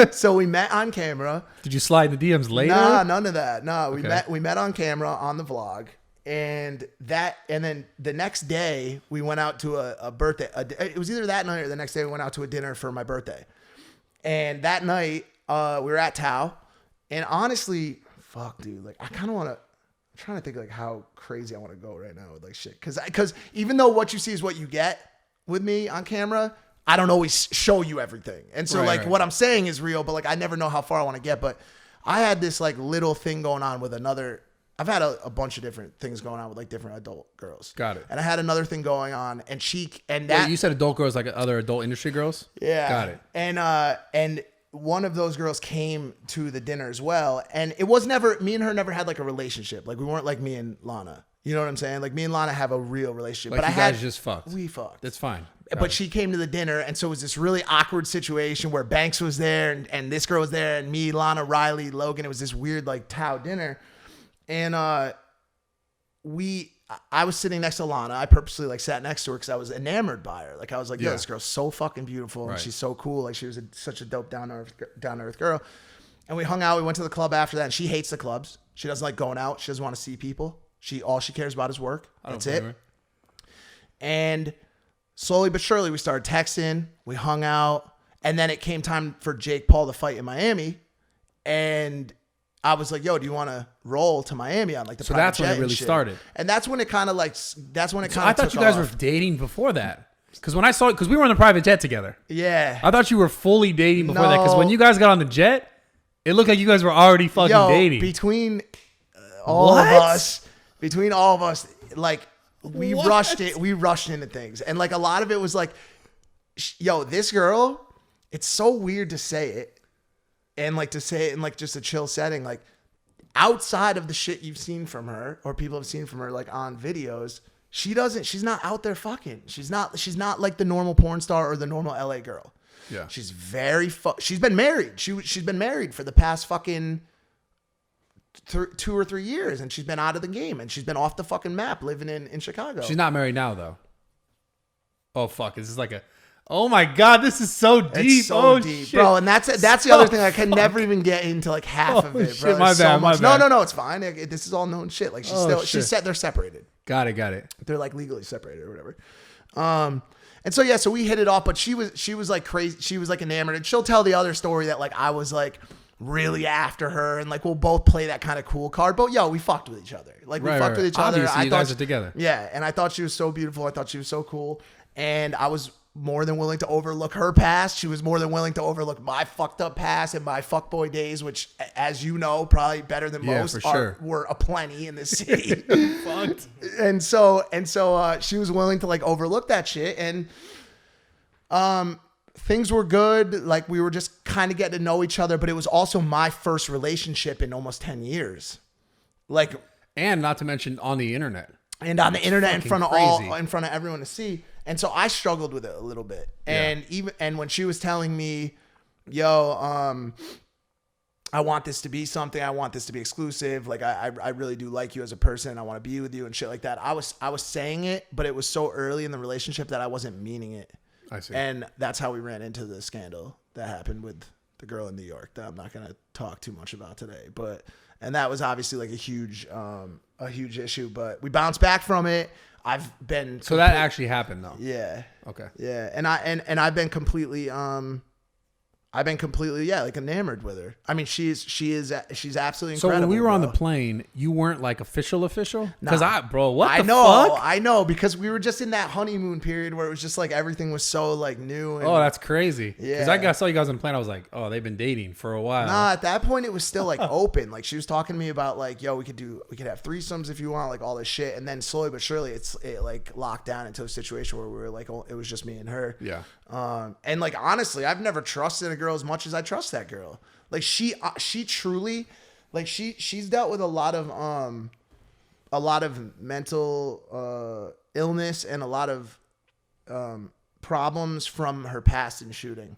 this... so we met on camera. Did you slide in the DMs later? Nah, none of that. No, we met on camera on the vlog. And then the next day we went out to a birthday. It was either that night or the next day we went out to a dinner for my birthday. And that night, we were at Tao, and honestly, fuck, dude, like I kind of want to. I'm trying to think like how crazy I want to go right now with like shit, because even though what you see is what you get with me on camera, I don't always show you everything, and so what I'm saying is real, but like I never know how far I want to get. But I had this like little thing going on with another. I've had a bunch of different things going on with like different adult girls. Got it. And I had another thing going on, and Wait, you said adult girls like other adult industry girls? Yeah. Got it. And one of those girls came to the dinner as well, and it was never, me and her never had like a relationship. Like we weren't like me and Lana. You know what I'm saying? Like me and Lana have a real relationship. Like but you guys just fucked. We fucked. That's fine. But she came to the dinner, and so it was this really awkward situation where Banks was there, and this girl was there, and me, Lana, Riley, Logan. It was this weird like Tao dinner, and I was sitting next to Lana. I purposely like sat next to her because I was enamored by her. Like I was like, yo, this girl's so fucking beautiful, and she's so cool. Like she was such a dope down to earth girl. And we hung out. We went to the club after that, and she hates the clubs. She doesn't like going out. She doesn't want to see people. All she cares about is work. That's it. And slowly but surely, we started texting. We hung out, and then it came time for Jake Paul to fight in Miami, and I was like, yo, do you want to roll to Miami on like the private that's when jet it really started. And that's when it kind of like, I thought you guys were dating before that. Because when I saw it, because we were on the private jet together. Yeah. I thought you were fully dating before that. Because when you guys got on the jet, it looked like you guys were already fucking dating. Between all of us, like we rushed it. We rushed into things. And like a lot of it was like, yo, this girl, it's so weird to say it. And like to say it in like just a chill setting, like outside of the shit you've seen from her or people have seen from her, like on videos, she's not out there fucking. She's not like the normal porn star or the normal LA girl. Yeah. She's she's been married. She's been married for the past fucking 2 or 3 years, and she's been out of the game, and she's been off the fucking map living in Chicago. She's not married now though. Oh fuck. This is like oh my God, this is so deep. It's so deep, shit. Bro. And that's the other thing. I can never even get into like half of it, bro. Shit, my bad. No, it's fine. This is all known shit. Like they're separated. Got it. They're like legally separated or whatever. And so yeah, so we hit it off, but she was like crazy. She was like enamored, and she'll tell the other story that like I was like really after her, and like we'll both play that kind of cool card. But yo, we fucked with each other. Like we fucked with each other. Obviously, you guys are together. Yeah, and I thought she was so beautiful. I thought she was so cool, and I was more than willing to overlook her past. She was more than willing to overlook my fucked up past and my fuckboy days, which, as you know, probably better than most, were aplenty in this city. Fucked. And so she was willing to like overlook that shit, and things were good. Like we were just kind of getting to know each other, but it was also my first relationship in almost 10 years. Like, and not to mention on the internet. And on the internet in front of everyone to see. And so I struggled with it a little bit. And when she was telling me, yo, I want this to be something, I want this to be exclusive. Like I really do like you as a person. I want to be with you and shit like that. I was saying it, but it was so early in the relationship that I wasn't meaning it. I see. And that's how we ran into the scandal that happened with the girl in New York that I'm not going to talk too much about today. And that was obviously like a huge issue, but we bounced back from it. So that actually happened though. Yeah. Okay. Yeah. And I've been completely like enamored with her. I mean, she's absolutely incredible. So when we were on the plane, you weren't like official? Because fuck? I know, because we were just in that honeymoon period where it was just like everything was so like new. And, that's crazy. Yeah. Because I saw you guys on the plane. I was like, oh, they've been dating for a while. Nah, at that point it was still like open. Like she was talking to me about like, yo, we could have threesomes if you want, like all this shit. And then slowly but surely it like locked down into a situation where we were like, it was just me and her. Yeah. And like honestly, I've never trusted a girl as much as I trust that girl. Like she truly, like she's dealt with a lot of mental illness and a lot of problems from her past in shooting.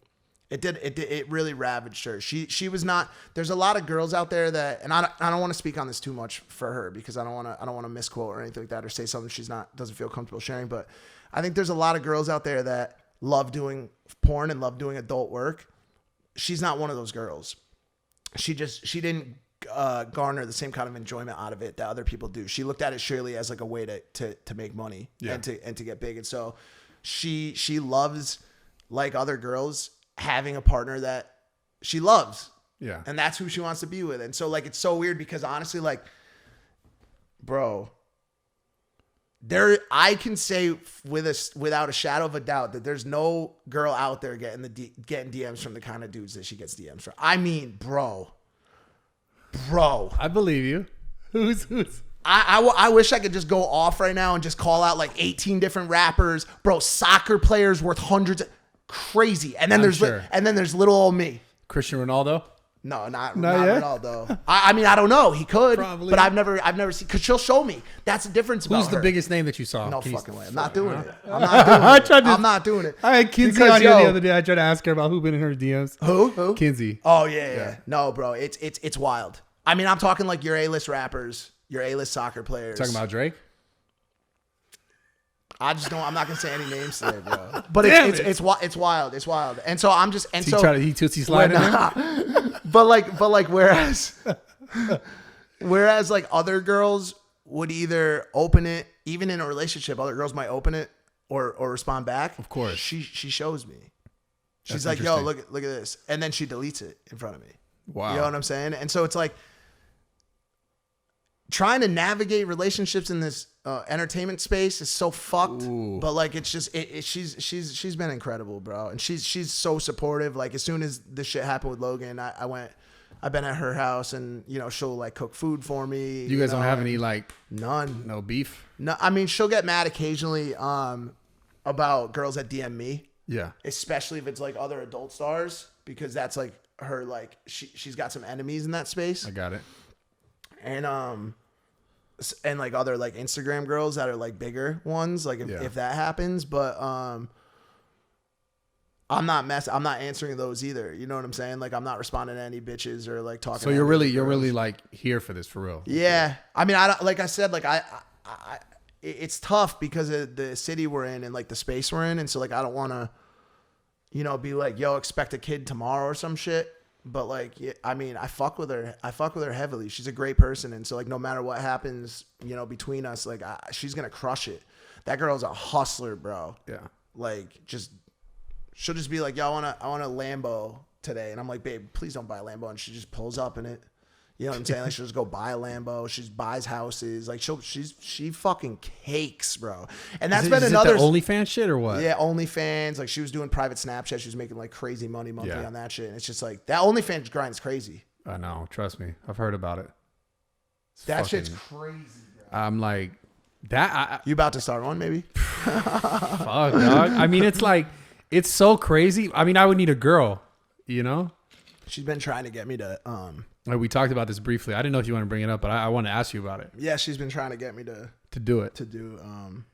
It really ravaged her. She was not. There's a lot of girls out there that, and I don't want to speak on this too much for her because I don't want to misquote or anything like that or say something doesn't feel comfortable sharing. But I think there's a lot of girls out there that love doing porn and love doing adult work. She's not one of those girls. She didn't garner the same kind of enjoyment out of it that other people do. She looked at it surely as like a way to make money and to get big. And so she loves, like other girls, having a partner that she loves. Yeah. And that's who she wants to be with. And so like, it's so weird because honestly, like, bro, I can say without a shadow of a doubt that there's no girl out there getting DMs from the kind of dudes that she gets DMs from. I mean, bro. I believe you. Who's? I wish I could just go off right now and just call out like 18 different rappers, bro. Soccer players worth hundreds. Crazy. And then there's little old me. Cristiano Ronaldo. No, not yet? Ronaldo. I mean, I don't know. He could, Probably. but I've never seen, because she'll show me. That's the difference about Who's the her. biggest name that you saw? No Can fucking you, way. I'm not doing it. I'm not doing it. I had Kinsey on here the other day. I tried to ask her about who been in her DMs. Who? Kinsey. Oh, yeah. No, bro. It's wild. I mean, I'm talking like your A-list rappers, your A-list soccer players. Talking about Drake? I'm not gonna say any names today, bro. But it's wild. It's wild. And so I'm just He tootsie slide in there? But like whereas like other girls would either open it, even in a relationship, other girls might open it or respond back. Of course. She shows me. She's That's like, yo, look at this. And then she deletes it in front of me. Wow. You know what I'm saying? And so it's like trying to navigate relationships in this entertainment space is so fucked. Ooh. But like, it's just, she's been incredible, bro. And she's so supportive. Like as soon as this shit happened with Logan, I've been at her house and, you know, she'll like cook food for me. You guys don't have any like none, no beef? No. I mean, she'll get mad occasionally, about girls that DM me. Yeah. Especially if it's like other adult stars, because that's like her, like she's got some enemies in that space. I got it. And like other like Instagram girls that are like bigger ones, like if that happens, but I'm not answering those either. You know what I'm saying? Like I'm not responding to any bitches or like talking. So you're really like here for this for real. Yeah. I mean, I don't, like I said, like I it's tough because of the city we're in and like the space we're in, and so like I don't want to, you know, be like, yo, expect a kid tomorrow or some shit. But like, yeah, I mean, I fuck with her heavily. She's a great person. And so like, no matter what happens, you know, between us, like she's going to crush it. That girl's a hustler, bro. Yeah. Like she'll just be like, yo, I want a Lambo today. And I'm like, babe, please don't buy a Lambo. And she just pulls up in it. You know what I'm saying? Like she'll just go buy a Lambo. She buys houses. Like she fucking cakes, bro. And that's been another OnlyFans shit or what? Yeah, OnlyFans. Like she was doing private Snapchat. She was making like crazy money monthly on that shit. And it's just like that OnlyFans grind is crazy. I know. Trust me. I've heard about it. That shit's crazy, bro. I'm like that. You about to start one, maybe? Fuck, dog. I mean, it's like it's so crazy. I mean, I would need a girl, you know? She's been trying to get me to Like we talked about this briefly. I didn't know if you want to bring it up, but I want to ask you about it. Yeah, she's been trying to get me to do it. To do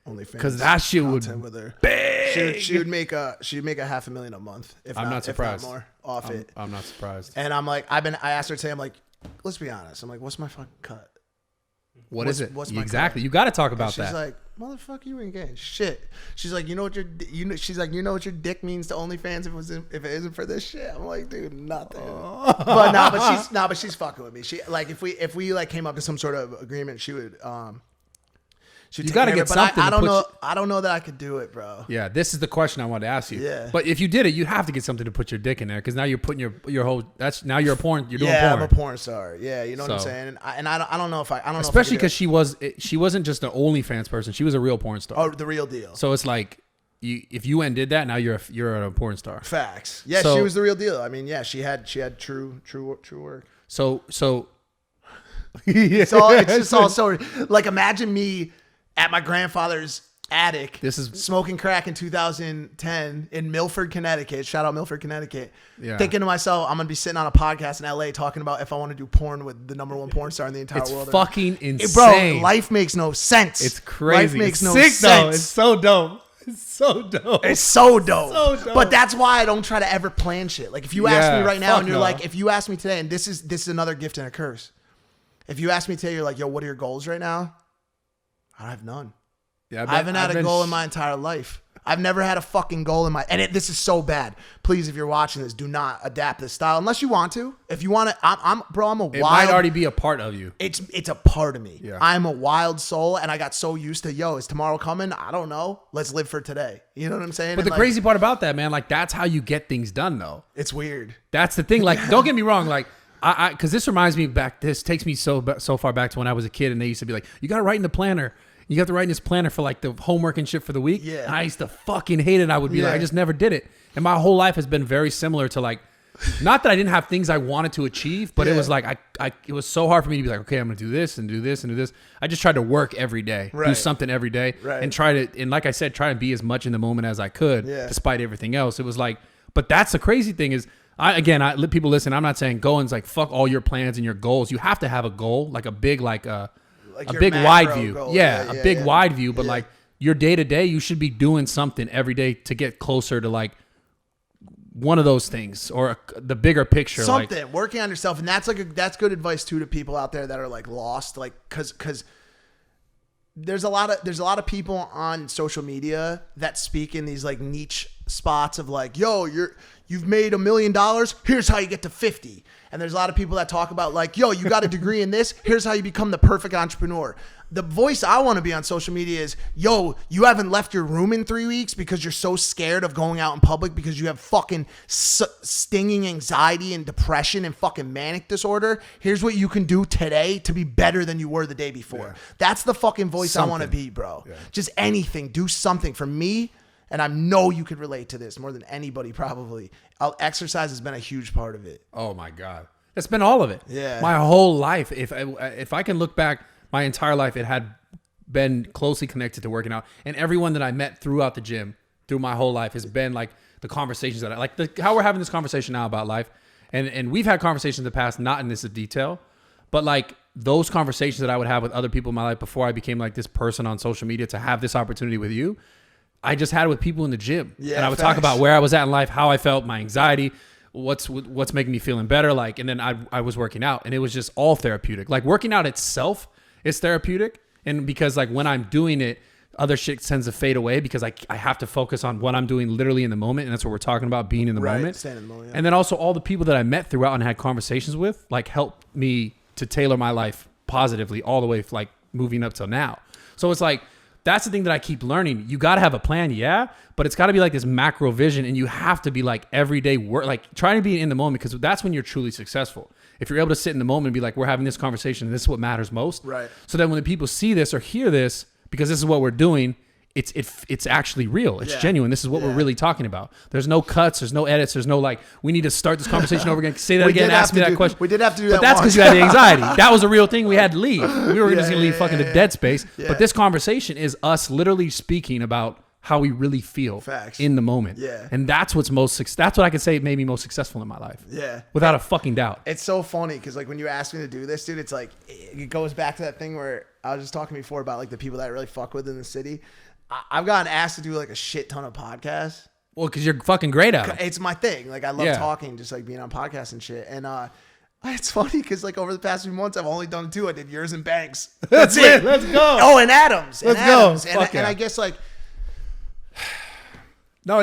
OnlyFans. Because that shit would with her. Bang. She'd make $500,000 a month, I'm not surprised. If not more off it. I'm not surprised. And I'm like, I asked her today, I'm like, let's be honest. I'm like, what's my fucking cut? What is it? What's my exactly. cut? You got to talk about that. She's like, motherfucker, you ain't getting shit. She's like, you know what your dick means to OnlyFans if it isn't for this shit. I'm like, dude, nothing. But she's fucking with me. She like if we like came up to some sort of agreement, she would You got to get something. I don't know. I don't know that I could do it, bro. Yeah, this is the question I wanted to ask you. Yeah. But if you did it, you'd have to get something to put your dick in there because now you're putting your whole. That's now you're a porn. You're doing porn. Yeah, I'm a porn star. Yeah, you know what I'm saying. And I don't know if I don't know. Especially because she wasn't just an OnlyFans person. She was a real porn star. Oh, the real deal. So it's like. If you went and did that, now you're a porn star. Facts. Yeah, she was the real deal. I mean, yeah, she had true work. So it's just all so like imagine me at my grandfather's attic. This is smoking crack in 2010 in Milford, Connecticut. Shout out Milford, Connecticut. Yeah. Thinking to myself, I'm gonna be sitting on a podcast in LA talking about if I want to do porn with the #1 porn star in the entire world. It's fucking insane, bro. Life makes no sense. It's crazy. Life makes no sick, sense. Though. It's so dope. It's so dope. It's so dope. But that's why I don't try to ever plan shit. Like if you ask me right now and you're like, if you ask me today, and this is another gift and a curse. If you ask me today, you're like, yo, what are your goals right now? I have none. Yeah, I haven't had a goal in my entire life. I've never had a fucking goal in my, and this is so bad. Please, if you're watching this, do not adapt this style unless you want to. If you want to, I'm a wild. It might already be a part of you. It's a part of me. Yeah. I'm a wild soul, and I got so used to, is tomorrow coming? I don't know. Let's live for today. You know what I'm saying? But the crazy part about that, man, like that's how you get things done, though. It's weird. That's the thing. Like, don't get me wrong. Like, because this reminds me back. This takes me so far back to when I was a kid, and they used to be like, "You got to write in the planner. You got to write in this planner for like the homework and shit for the week." Yeah. And I used to fucking hate it. I would be like, I just never did it. And my whole life has been very similar to like, not that I didn't have things I wanted to achieve, but it was like it was so hard for me to be like, okay, I'm gonna do this and do this and do this. I just tried to work every day, do something every day, and and like I said, try and be as much in the moment as I could, despite everything else. It was like, but that's the crazy thing is, people listen. I'm not saying go and like fuck all your plans and your goals. You have to have a goal, like a big a big wide view. Goal. A big wide view, but like your day to day, you should be doing something every day to get closer to like one of those things or the bigger picture. Something working on yourself, and that's that's good advice too to people out there that are like lost, like because there's a lot of people on social media that speak in these like niche spots of like, you've made $1 million. Here's how you get to 50. And there's a lot of people that talk about like, you got a degree in this. Here's how you become the perfect entrepreneur. The voice I want to be on social media is, you haven't left your room in 3 weeks because you're so scared of going out in public because you have fucking stinging anxiety and depression and fucking manic disorder. Here's what you can do today to be better than you were the day before. Yeah. That's the fucking voice I want to be, bro. Yeah. Just anything. Do something. For me, and I know you could relate to this more than anybody probably, exercise has been a huge part of it. Oh my God. It's been all of it. Yeah. My whole life. If I can look back, my entire life, it had been closely connected to working out. And everyone that I met throughout the gym, through my whole life, has been like the conversations that I like, how we're having this conversation now about life. And we've had conversations in the past, not in this detail, but like those conversations that I would have with other people in my life before I became like this person on social media, to have this opportunity with you, I just had it with people in the gym. Yeah, and I would talk about where I was at in life, how I felt, my anxiety, what's making me feeling better. Like, and then I was working out, and it was just all therapeutic. Like working out itself is therapeutic. And because like when I'm doing it, other shit tends to fade away because I have to focus on what I'm doing literally in the moment. And that's what we're talking about, being in the moment. Staying in the moment, yeah. And then also all the people that I met throughout and had conversations with, like helped me to tailor my life positively all the way like moving up till now. So it's like, that's the thing that I keep learning. You got to have a plan, but it's got to be like this macro vision, and you have to be like everyday work, like trying to be in the moment, because that's when you're truly successful. If you're able to sit in the moment and be like, we're having this conversation, and this is what matters most. Right. So that when the people see this or hear this, because this is what we're doing, it's actually real. It's genuine. This is what we're really talking about. There's no cuts. There's no edits. There's no like, we need to start this conversation over again. Say that again. Ask me that question. We did have to do that. But that's because you had the anxiety. That was a real thing. We had to leave. We were just going to leave fucking the dead space. Yeah. But this conversation is us literally speaking about how we really feel in the moment. Yeah. And that's what's that's what I could say made me most successful in my life. Yeah. Without a fucking doubt. It's so funny because like when you ask me to do this, dude, it's like, it goes back to that thing where I was just talking before about like the people that I really fuck with in the city. I've gotten asked to do like a shit ton of podcasts. Well, because you're fucking great at it. It's my thing. Like I love talking, just like being on podcasts and shit. And it's funny because like over the past few months, I've only done 2. I did yours and Banks. That's it. Let's go. Oh, and Adams. Let's go. And I guess like, I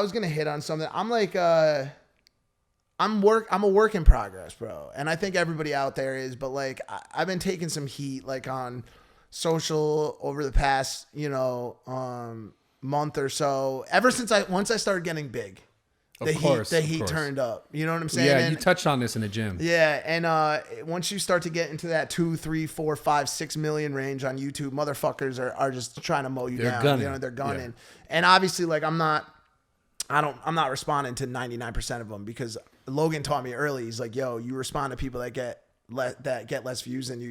was gonna hit on something. I'm like, I'm a work in progress, bro. And I think everybody out there is, but like I've been taking some heat like on social over the past, month or so. Ever since once I started getting big, the heat turned up. You know what I'm saying? Yeah, you touched on this in the gym. Yeah, and once you start to get into that 2, 3, 4, 5, 6 million range on YouTube, motherfuckers are just trying to mow you down. Gunning. They're gunning. Yeah. And obviously, like I'm not responding to 99% of them because Logan taught me early. He's like, yo, you respond to people that get less views than you.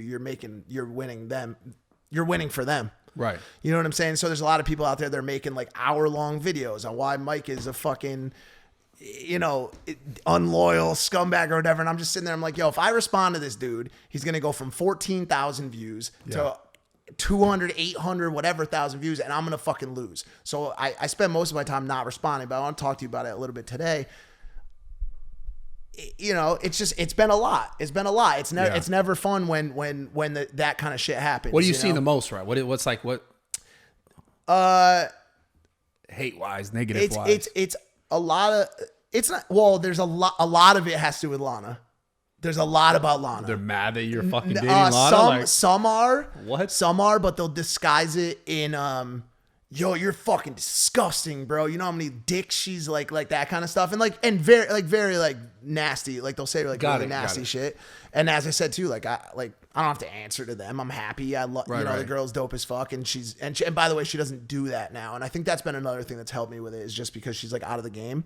You're winning for them. Right. You know what I'm saying? So there's a lot of people out there that are making like hour-long videos on why Mike is a fucking, unloyal scumbag or whatever. And I'm just sitting there. I'm like, yo, if I respond to this dude, he's going to go from 14,000 views to 200, 800, whatever thousand views. And I'm going to fucking lose. So I spend most of my time not responding, but I want to talk to you about it a little bit today. It's been a lot. It's never fun when that kind of shit happens. What do you see the most, right? What's like what? hate wise, negative wise. It's a lot of, it's not, well, there's a lot of it has to do with Lana. There's a lot about Lana. They're mad that you're fucking dating Lana. Some are. What? Some are, but they'll disguise it in yo, you're fucking disgusting, bro. You know how many dicks she's like that kind of stuff, and very nasty. Like they'll say like really nasty shit. And as I said too, like I don't have to answer to them. I'm happy. I love the girl's dope as fuck, and and by the way, she doesn't do that now. And I think that's been another thing that's helped me with it is just because she's like out of the game.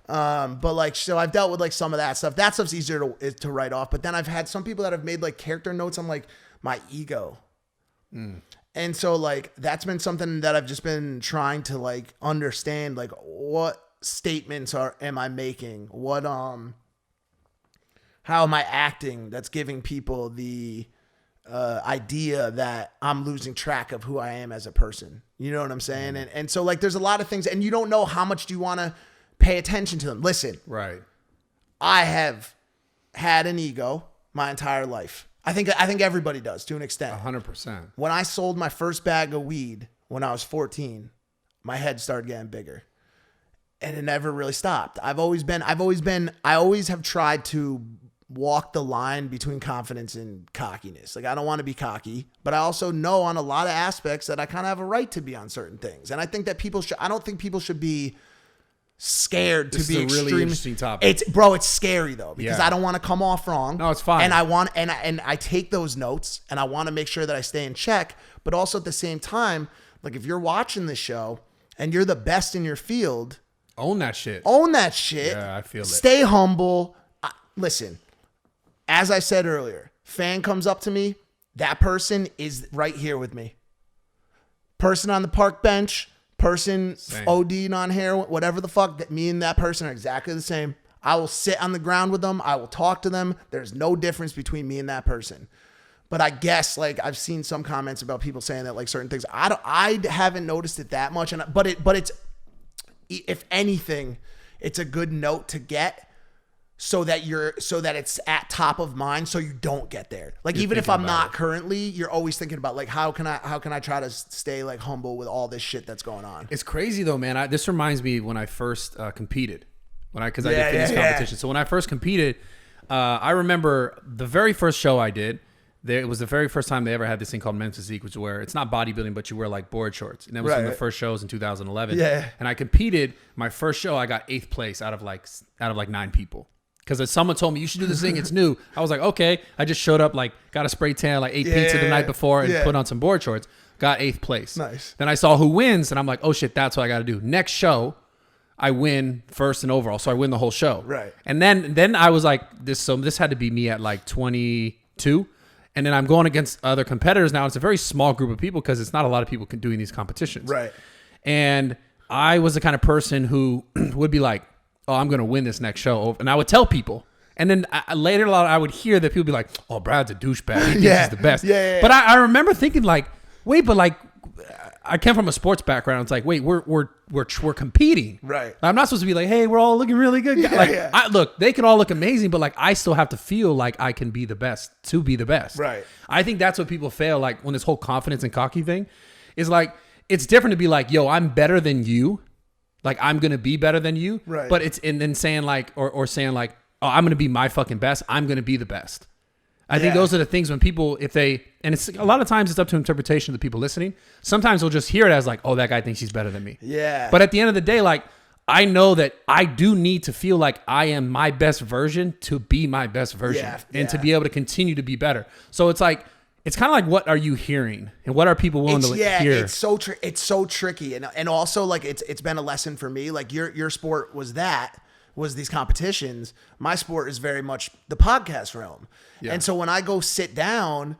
But like, so I've dealt with like some of that stuff. That stuff's easier to write off. But then I've had some people that have made like character notes on like my ego. And so like, that's been something that I've just been trying to like understand, like what statements am I making? What, how am I acting? That's giving people the, idea that I'm losing track of who I am as a person. You know what I'm saying? And so like, there's a lot of things, and you don't know how much do you want to pay attention to them. Listen, right. I have had an ego my entire life. I think everybody does to an extent. 100%. When I sold my first bag of weed when I was 14, my head started getting bigger, and it never really stopped. I always have tried to walk the line between confidence and cockiness. Like I don't want to be cocky, but I also know on a lot of aspects that I kind of have a right to be on certain things. And I think that I don't think people should be scared to be extreme. Really interesting topic. It's scary though, because I don't want to come off wrong. No, it's fine. And I take those notes and I want to make sure that I stay in check, but also at the same time, like if you're watching this show and you're the best in your field, own that shit. Yeah, I feel it. Stay humble. Listen, as I said earlier, fan comes up to me, that person is right here with me. Person on the park bench, person OD'd on heroin, whatever the fuck, that me and that person are exactly the same. I will sit on the ground with them. I will talk to them. There's no difference between me and that person. But I guess like I've seen some comments about people saying that like certain things. I haven't noticed it that much. But it's, if anything, it's a good note to get so that it's at top of mind, so you don't get there. Like even if I'm not currently, you're always thinking about like how can I try to stay like humble with all this shit that's going on. It's crazy though, man. This reminds me when I first competed, because I did fitness competition. So when I first competed, I remember the very first show I did. It was the very first time they ever had this thing called men's physique, which is where it's not bodybuilding, but you wear like board shorts. And that was one of the first shows in 2011. Yeah. And I competed. My first show, I got 8th place out of like 9 people. Because someone told me, you should do this thing, it's new. I was like, okay. I just showed up, like, got a spray tan, like ate pizza the night before and put on some board shorts. Got 8th place. Nice. Then I saw who wins, and I'm like, oh shit, that's what I got to do. Next show, I win first and overall, so I win the whole show. Right. And then I was like, this had to be me at like 22. And then I'm going against other competitors now. It's a very small group of people because it's not a lot of people doing these competitions. Right. And I was the kind of person who would be like, oh, I'm going to win this next show. And I would tell people. And then later on, I would hear that people be like, oh, Brad's a douchebag. He thinks he's the best. But I remember thinking like, wait, but like, I came from a sports background. It's like, wait, we're competing. Right. I'm not supposed to be like, hey, we're all looking really good. Look, they can all look amazing, but like, I still have to feel like I can be the best to be the best. Right. I think that's what people fail. Like when this whole confidence and cocky thing is like, it's different to be like, yo, I'm better than you. Like I'm going to be better than you. Right. But it's, and then saying like, or saying like, oh, I'm going to be my fucking best. I'm going to be the best. I think those are the things when people, and it's a lot of times it's up to interpretation of the people listening. Sometimes they'll just hear it as like, oh, that guy thinks he's better than me. Yeah. But at the end of the day, like, I know that I do need to feel like I am my best version to be my best version and to be able to continue to be better. So it's like, it's kind of like, what are you hearing and what are people willing to hear? It's so tricky. And also like, it's been a lesson for me. Like your sport was these competitions. My sport is very much the podcast realm. Yeah. And so when I go sit down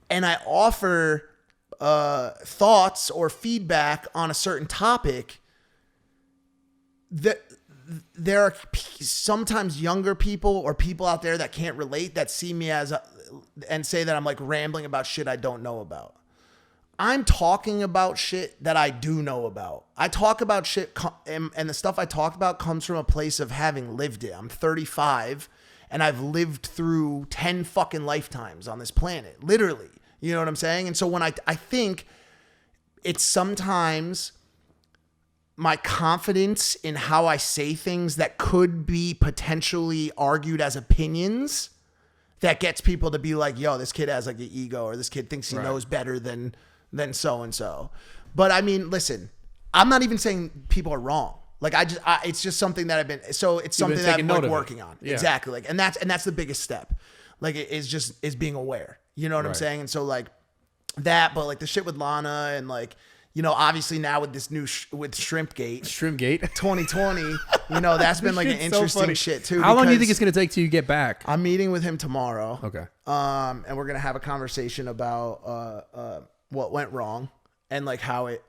and I offer thoughts or feedback on a certain topic, there are sometimes younger people or people out there that can't relate, that see me and say that I'm like rambling about shit I don't know about. I'm talking about shit that I do know about. I talk about shit, and the stuff I talk about comes from a place of having lived it. I'm 35, and I've lived through 10 fucking lifetimes on this planet, literally. You know what I'm saying? And so when I think it's sometimes my confidence in how I say things that could be potentially argued as opinions that gets people to be like, yo, this kid has like an ego, or this kid thinks he knows better than so-and-so. But I mean, listen, I'm not even saying people are wrong. Like it's just something that it's something that I'm like working on. Yeah. Exactly. Like, and that's the biggest step. Like is being aware, you know what I'm saying? And so like that, but like the shit with Lana and like, you know, obviously now with this new with Shrimpgate 2020, you know, that's been like an interesting shit too. How long do you think it's going to take till you get back? I'm meeting with him tomorrow. Okay. And we're going to have a conversation about what went wrong and like how it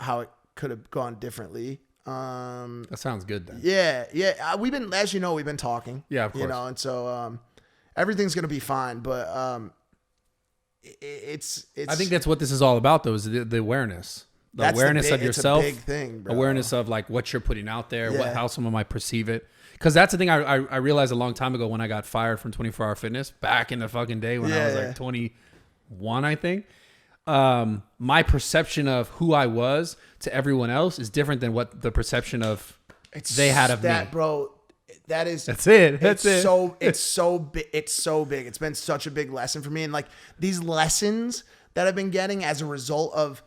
could have gone differently. That sounds good then. Yeah. We've been, as you know, we've been talking. Yeah, of course. You know, and so everything's gonna be fine. But it's. I think that's what this is all about, though, is the awareness, awareness of yourself, it's a big thing, bro. Awareness of like what you're putting out there, how someone might perceive it. Because that's the thing I realized a long time ago when I got fired from 24 Hour Fitness back in the fucking day when I was like 21, I think. My perception of who I was to everyone else is different than what the perception of they had of me. Bro, that's it. It's so big. It's been such a big lesson for me. And like these lessons that I've been getting as a result of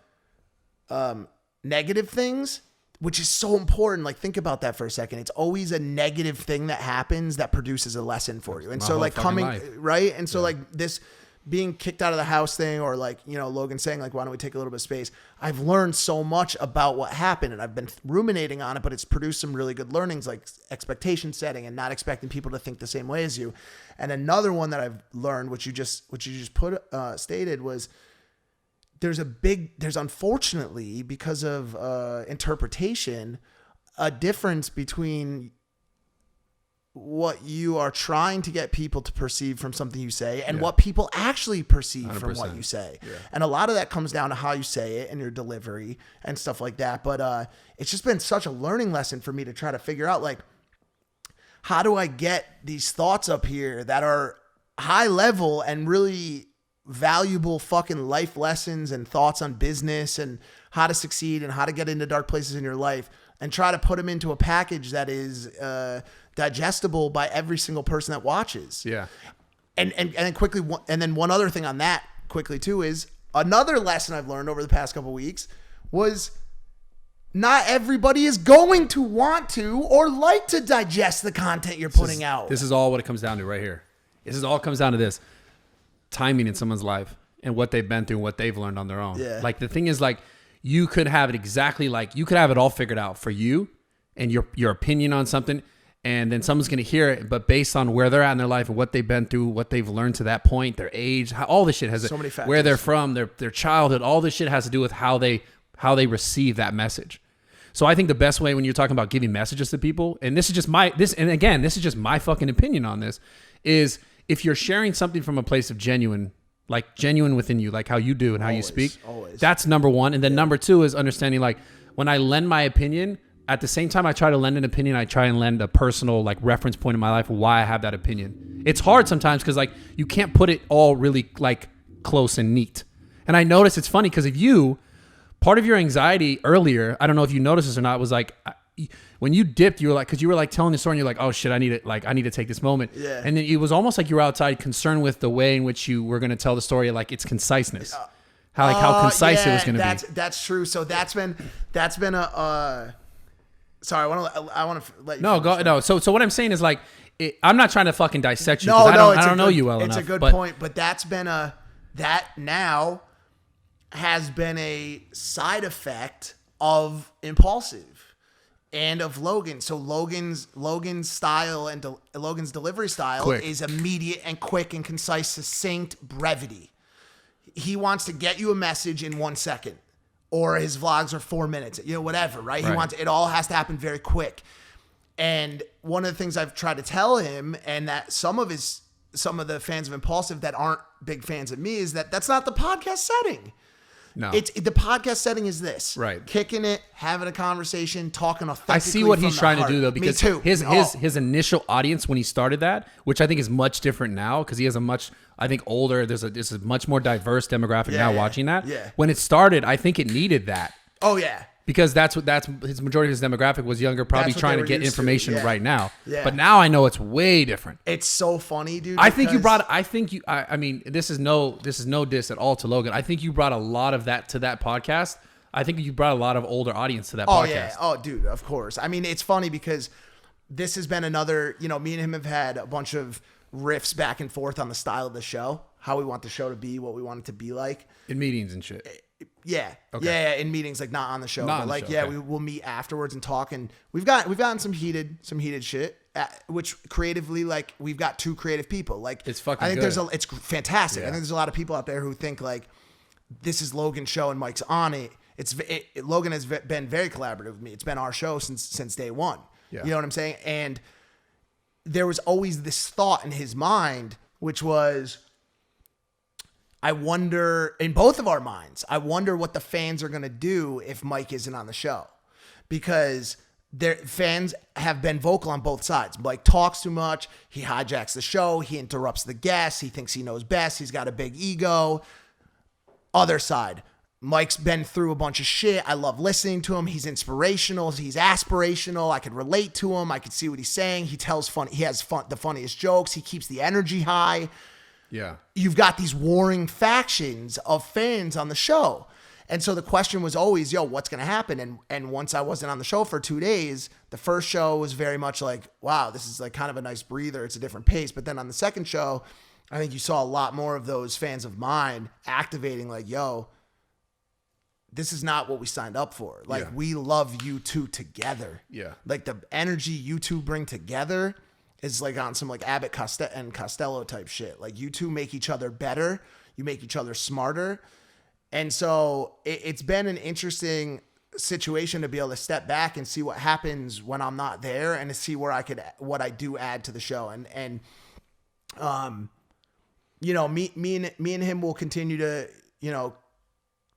negative things, which is so important. Like think about that for a second. It's always a negative thing that happens that produces a lesson for you. And so like coming life. Right. And so like this being kicked out of the house thing, or like, you know, Logan saying like, why don't we take a little bit of space? I've learned so much about what happened and I've been ruminating on it, but it's produced some really good learnings, like expectation setting and not expecting people to think the same way as you. And another one that I've learned, which you just stated, was there's unfortunately, because of interpretation, a difference between what you are trying to get people to perceive from something you say and what people actually perceive 100%. From what you say. Yeah. And a lot of that comes down to how you say it and your delivery and stuff like that. But it's just been such a learning lesson for me to try to figure out, like, how do I get these thoughts up here that are high level and really valuable fucking life lessons and thoughts on business and how to succeed and how to get into dark places in your life, and try to put them into a package that is digestible by every single person that watches. Yeah. And then quickly, and then one other thing on that quickly too is another lesson I've learned over the past couple of weeks was not everybody is going to want to or like to digest the content you're putting out. This is all what it comes down to right here. This is all comes down to this. Timing in someone's life and what they've been through and what they've learned on their own. Yeah. Like the thing is, like, you could have it exactly like you could have it all figured out for you and your opinion on something, and then someone's going to hear it, but based on where they're at in their life and what they've been through, what they've learned to that point, their age, all this shit has so many factors. Where they're from, their childhood, all this shit has to do with how they receive that message. So I think the best way when you're talking about giving messages to people, and this is just my fucking opinion on this, is if you're sharing something from a place of genuine within you, like how you do and how you speak, that's number one. And then number two is understanding, like, when I lend my opinion, at the same time I try to lend an opinion, I try and lend a personal, like, reference point in my life of why I have that opinion. It's hard sometimes because, like, you can't put it all really, like, close and neat. And I notice it's funny because part of your anxiety earlier, I don't know if you noticed this or not, was like, when you dipped, you were like, because you were like telling the story and you're like, oh shit, I need to take this moment. Yeah. And then it was almost like you were outside concerned with the way in which you were going to tell the story, like its conciseness, how concise it was going to be. That's true. So that's been a, sorry, I want to let you. No, go, no. So what I'm saying is, like, I'm not trying to fucking dissect you. I don't know you well enough. It's a good point, but that now has been a side effect of Impaulsive and of Logan. So Logan's style and Logan's delivery style is immediate and quick and concise, succinct brevity. He wants to get you a message in 1 second, or his vlogs are 4 minutes, whatever, right? He wants, it all has to happen very quick. And one of the things I've tried to tell him, and that some of the fans of Impaulsive that aren't big fans of me, is that that's not the podcast setting. No, it's the podcast setting is this, right? Kicking it, having a conversation, talking authentically. I see what he's trying to do, though, because me too. His initial audience when he started that, which I think is much different now, because he has a much, I think, older. There's a much more diverse demographic now watching that. Yeah. When it started, I think it needed that. Oh yeah. Because that's his majority of his demographic was younger, probably That's what trying they to were get used to, information yeah. right now. Yeah. But now I know it's way different. It's so funny, dude. I think you brought. I mean, this is no diss at all to Logan. I think you brought a lot of that to that podcast. I think you brought a lot of older audience to that podcast. Yeah. Oh, dude, of course. I mean, it's funny because this has been another, me and him have had a bunch of riffs back and forth on the style of the show, how we want the show to be, what we want it to be like. In meetings and shit. Yeah. Okay. Yeah, in meetings, like not on the show. Not but on the like, show, yeah, okay. we'll meet afterwards and talk, and we've gotten some heated shit, which creatively, like, we've got two creative people. Like, It's fucking I think good. it's fantastic. Yeah. I think there's a lot of people out there who think like this is Logan's show and Mike's on it. Logan has been very collaborative with me. It's been our show since day one. Yeah. You know what I'm saying? And there was always this thought in his mind, which was, I wonder, in both of our minds, I wonder what the fans are going to do if Mike isn't on the show. Because their fans have been vocal on both sides. Mike talks too much. He hijacks the show. He interrupts the guests. He thinks he knows best. He's got a big ego. Other side, Mike's been through a bunch of shit. I love listening to him. He's inspirational. He's aspirational. I could relate to him. I could see what he's saying. He tells the funniest jokes. He keeps the energy high. Yeah. You've got these warring factions of fans on the show. And so the question was always, what's going to happen? And once I wasn't on the show for 2 days, the first show was very much like, wow, this is like kind of a nice breather. It's a different pace. But then on the second show, I think you saw a lot more of those fans of mine activating like, this is not what we signed up for. Like, we love you two together. Yeah. Like the energy you two bring together is like on some like Abbott and Costello type shit. Like, you two make each other better. You make each other smarter. And so it's been an interesting situation to be able to step back and see what happens when I'm not there, and to see what I do add to the show. And me and him will continue to,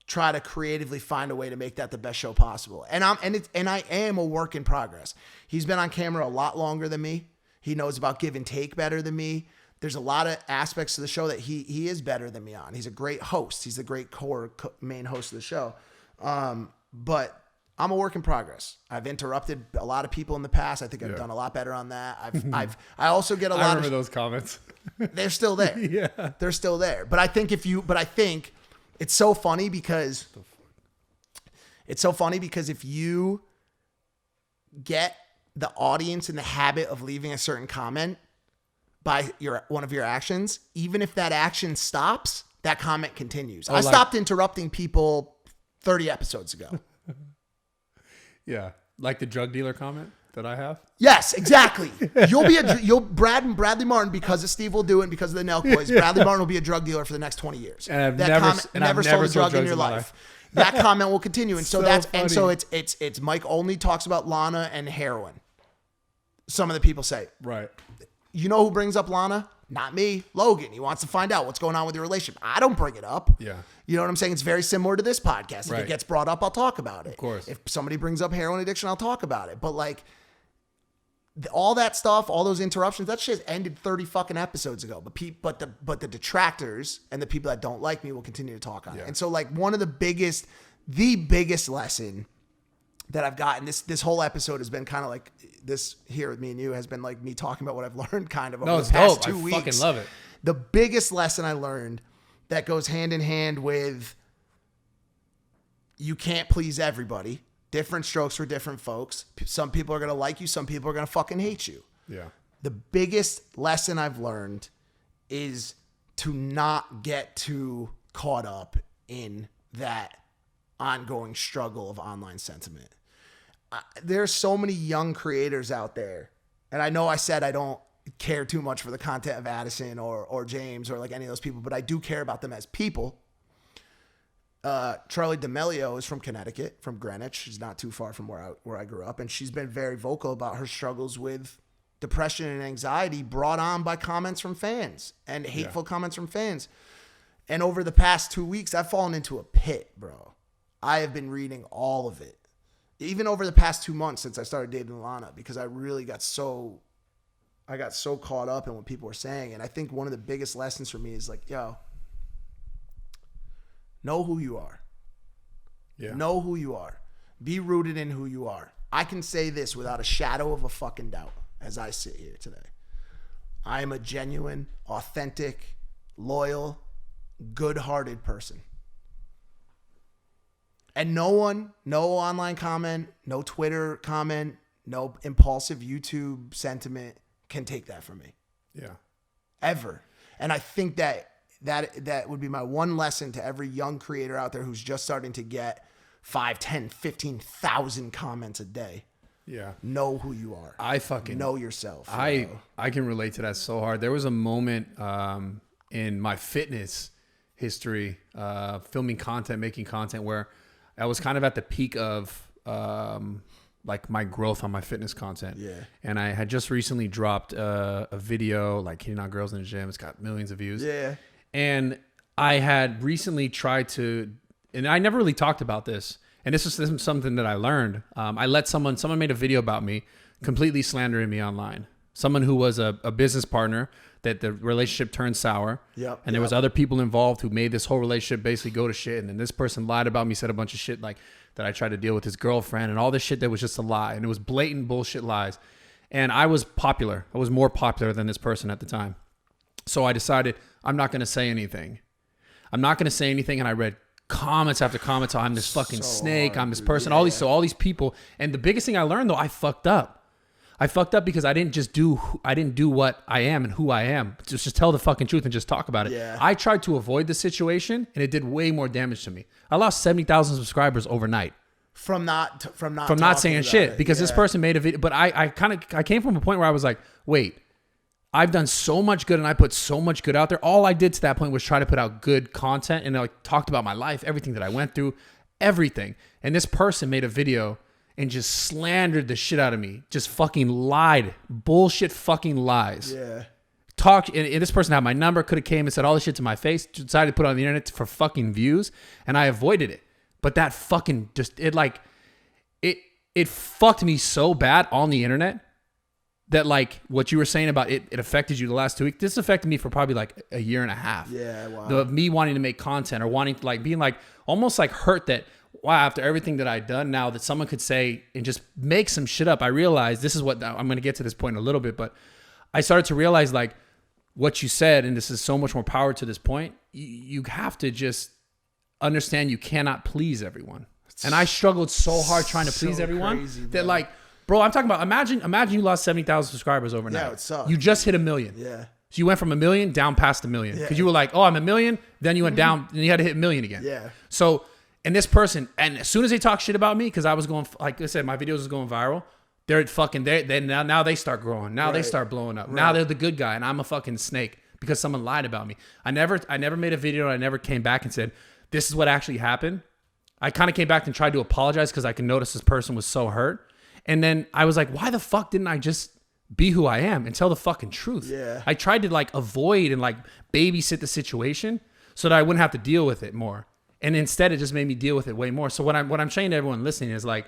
try to creatively find a way to make that the best show possible. And I am a work in progress. He's been on camera a lot longer than me. He knows about give and take better than me. There's a lot of aspects of the show that he is better than me on. He's a great host. He's the great main host of the show. But I'm a work in progress. I've interrupted a lot of people in the past. I think I've done a lot better on that. I also get a lot of... I remember those comments. They're still there. Yeah. They're still there. But I think it's so funny because if you get the audience in the habit of leaving a certain comment by one of your actions, even if that action stops, that comment continues. I stopped interrupting people 30 episodes ago. Yeah. Like the drug dealer comment that I have. Yes, exactly. Bradley Martyn, because of Steve will do it, and because of the Nelk boys, Bradley Martyn will be a drug dealer for the next 20 years. And I've never sold a drug in drugs your in my life. That comment will continue. And so funny. it's Mike only talks about Lana and heroin. Some of the people say, right. You know who brings up Lana? Not me. Logan. He wants to find out what's going on with your relationship. I don't bring it up. Yeah. You know what I'm saying? It's very similar to this podcast. If it gets brought up, I'll talk about it. Of course. If somebody brings up heroin addiction, I'll talk about it. But like all that stuff, all those interruptions, that shit ended 30 fucking episodes ago. But the detractors and the people that don't like me will continue to talk on it. And so like the biggest lesson that I've gotten, this whole episode has been kind of like this here with me and you has been like me talking about what I've learned kind of over the past 2 weeks. I fucking love it. The biggest lesson I learned that goes hand in hand with you can't please everybody. Different strokes for different folks. Some people are going to like you. Some people are going to fucking hate you. Yeah. The biggest lesson I've learned is to not get too caught up in that ongoing struggle of online sentiment. There's so many young creators out there. And I know I said I don't care too much for the content of Addison or James or like any of those people, but I do care about them as people. Charlie D'Amelio is from Connecticut, from Greenwich. She's not too far from where I grew up. And she's been very vocal about her struggles with depression and anxiety brought on by comments from fans and hateful comments from fans. And over the past 2 weeks, I've fallen into a pit, bro. I have been reading all of it. Even over the past 2 months since I started dating Lana, because I really got so caught up in what people were saying. And I think one of the biggest lessons for me is like, know who you are. Yeah. Know who you are. Be rooted in who you are. I can say this without a shadow of a fucking doubt as I sit here today. I am a genuine, authentic, loyal, good-hearted person. And no online comment, no Twitter comment, no impulsive YouTube sentiment can take that from me. Yeah. Ever. And I think that would be my one lesson to every young creator out there who's just starting to get 5, 10, 15,000 comments a day. Yeah. Know who you are. I fucking know yourself. I can relate to that so hard. There was a moment in my fitness history, filming content, making content, where I was kind of at the peak of like my growth on my fitness content. Yeah. And I had just recently dropped a video like hitting on girls in the gym. It's got millions of views. Yeah. And I had recently tried to, and I never really talked about this. And this is something that I learned. I let someone made a video about me, completely slandering me online. Someone who was a business partner that the relationship turned sour. Yep. And there was other people involved who made this whole relationship basically go to shit. And then this person lied about me, said a bunch of shit like that I tried to deal with his girlfriend and all this shit that was just a lie. And it was blatant bullshit lies. And I was popular. I was more popular than this person at the time. So I decided I'm not going to say anything. And I read comments after comments. Oh, I'm this fucking snake. I'm this person. Yeah. All these people. And the biggest thing I learned though, I fucked up. Because I didn't do what I am and who I am. Just tell the fucking truth and just talk about it. Yeah. I tried to avoid the situation and it did way more damage to me. I lost 70,000 subscribers overnight. From not saying shit because this person made a video. But I came from a point where I was like, wait, I've done so much good and I put so much good out there. All I did to that point was try to put out good content and I talked about my life, everything that I went through, everything. And this person made a video and just slandered the shit out of me. Just fucking lied. Bullshit fucking lies. Yeah. And this person had my number, could have came and said all this shit to my face, decided to put it on the internet for fucking views, and I avoided it. But that fucking it fucked me so bad on the internet that like what you were saying about it affected you the last 2 weeks. This affected me for probably like a year and a half. Yeah, wow. Me wanting to make content or wanting to like being like almost like hurt that wow, after everything that I'd done now that someone could say and just make some shit up. I realized this is what I'm going to get to this point in a little bit, but I started to realize like what you said, and this is so much more power to this point. You have to just understand you cannot please everyone. And I struggled so hard trying to please everyone that like, bro, I'm talking about, imagine you lost 70,000 subscribers overnight. Yeah, it sucks. You just hit 1 million. Yeah. So you went from 1 million down past 1 million because you were like, oh, I'm 1 million. Then you went down and you had to hit 1 million again. Yeah. So, and this person, and as soon as they talk shit about me, because I was going, like I said, my videos was going viral. Now they start growing. Now they start blowing up. Right. Now they're the good guy and I'm a fucking snake because someone lied about me. I never made a video. I never came back and said, this is what actually happened. I kind of came back and tried to apologize because I could notice this person was so hurt. And then I was like, why the fuck didn't I just be who I am and tell the fucking truth? Yeah. I tried to like avoid and like babysit the situation so that I wouldn't have to deal with it more. And instead it just made me deal with it way more. So what I'm saying to everyone listening is like,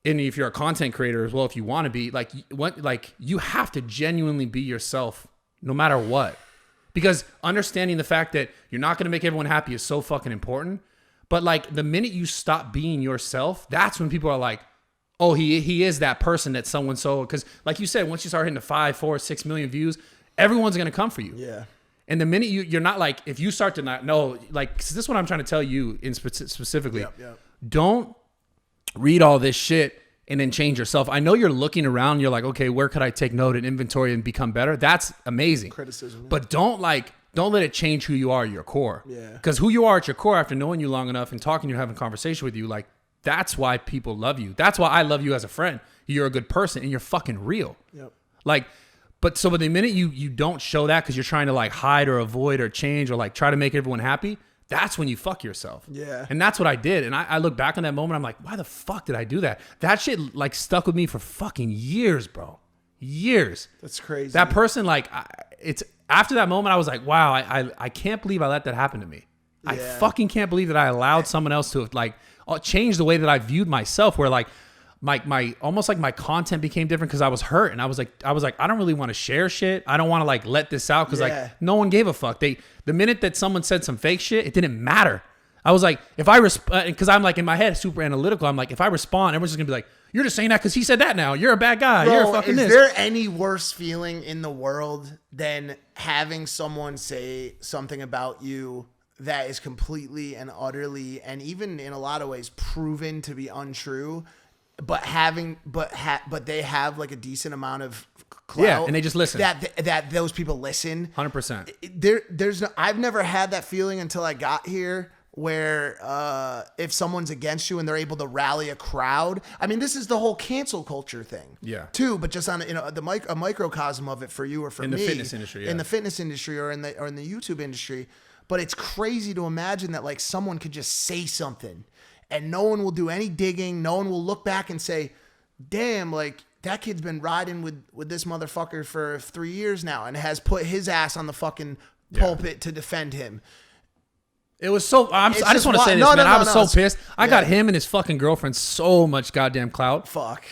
and if you're a content creator as well, if you want to be like you have to genuinely be yourself no matter what, because understanding the fact that you're not going to make everyone happy is so fucking important. But like the minute you stop being yourself, that's when people are like, oh, he is that person that someone so, because like you said, once you start hitting the 5, 4, 6 million views, everyone's going to come for you. Yeah. And the minute you're not like, if you start to not know, like, cause this is what I'm trying to tell you in specifically, don't read all this shit and then change yourself. I know you're looking around, you're like, okay, where could I take note and inventory and become better? That's amazing. Criticism. But don't let it change who you are at your core. Yeah. Because who you are at your core, after knowing you long enough and talking to you, having conversation with you, like, that's why people love you. That's why I love you as a friend. You're a good person and you're fucking real. Yep. Like, but the minute you don't show that because you're trying to like hide or avoid or change or like try to make everyone happy, that's when you fuck yourself. Yeah. And that's what I did. And I look back on that moment, I'm like, why the fuck did I do that? That shit like stuck with me for fucking years, bro. Years. That's crazy. That person, like, it's after that moment, I was like, wow, I can't believe I let that happen to me. Yeah. I fucking can't believe that I allowed someone else to like change the way that I viewed myself, where like my almost like my content became different because I was hurt. And I was like, I don't really want to share shit. I don't want to like let this out because like no one gave a fuck. The minute that someone said some fake shit, it didn't matter. I was like, if I because I'm like in my head super analytical. I'm like, if I respond, everyone's just gonna be like, you're just saying that because he said that. Now you're a bad guy. Bro, you're a fucking is this. there any worse feeling in the world than having someone say something about you that is completely and utterly, and even in a lot of ways, proven to be untrue, but they have like a decent amount of clout, Yeah, and they just listen. That those people listen. 100%. There's no. I've never had that feeling until I got here, where if someone's against you and they're able to rally a crowd. I mean, this is the whole cancel culture thing, too. But just on a microcosm of it for you or for me in the fitness industry, in the fitness industry or in the YouTube industry. But it's crazy to imagine that like someone could just say something and no one will do any digging. No one will look back and say, damn, like that kid's been riding with this motherfucker for 3 years now and has put his ass on the fucking pulpit to defend him. It was so. I just want to say this, man. I was so pissed. I got him and his fucking girlfriend so much goddamn clout.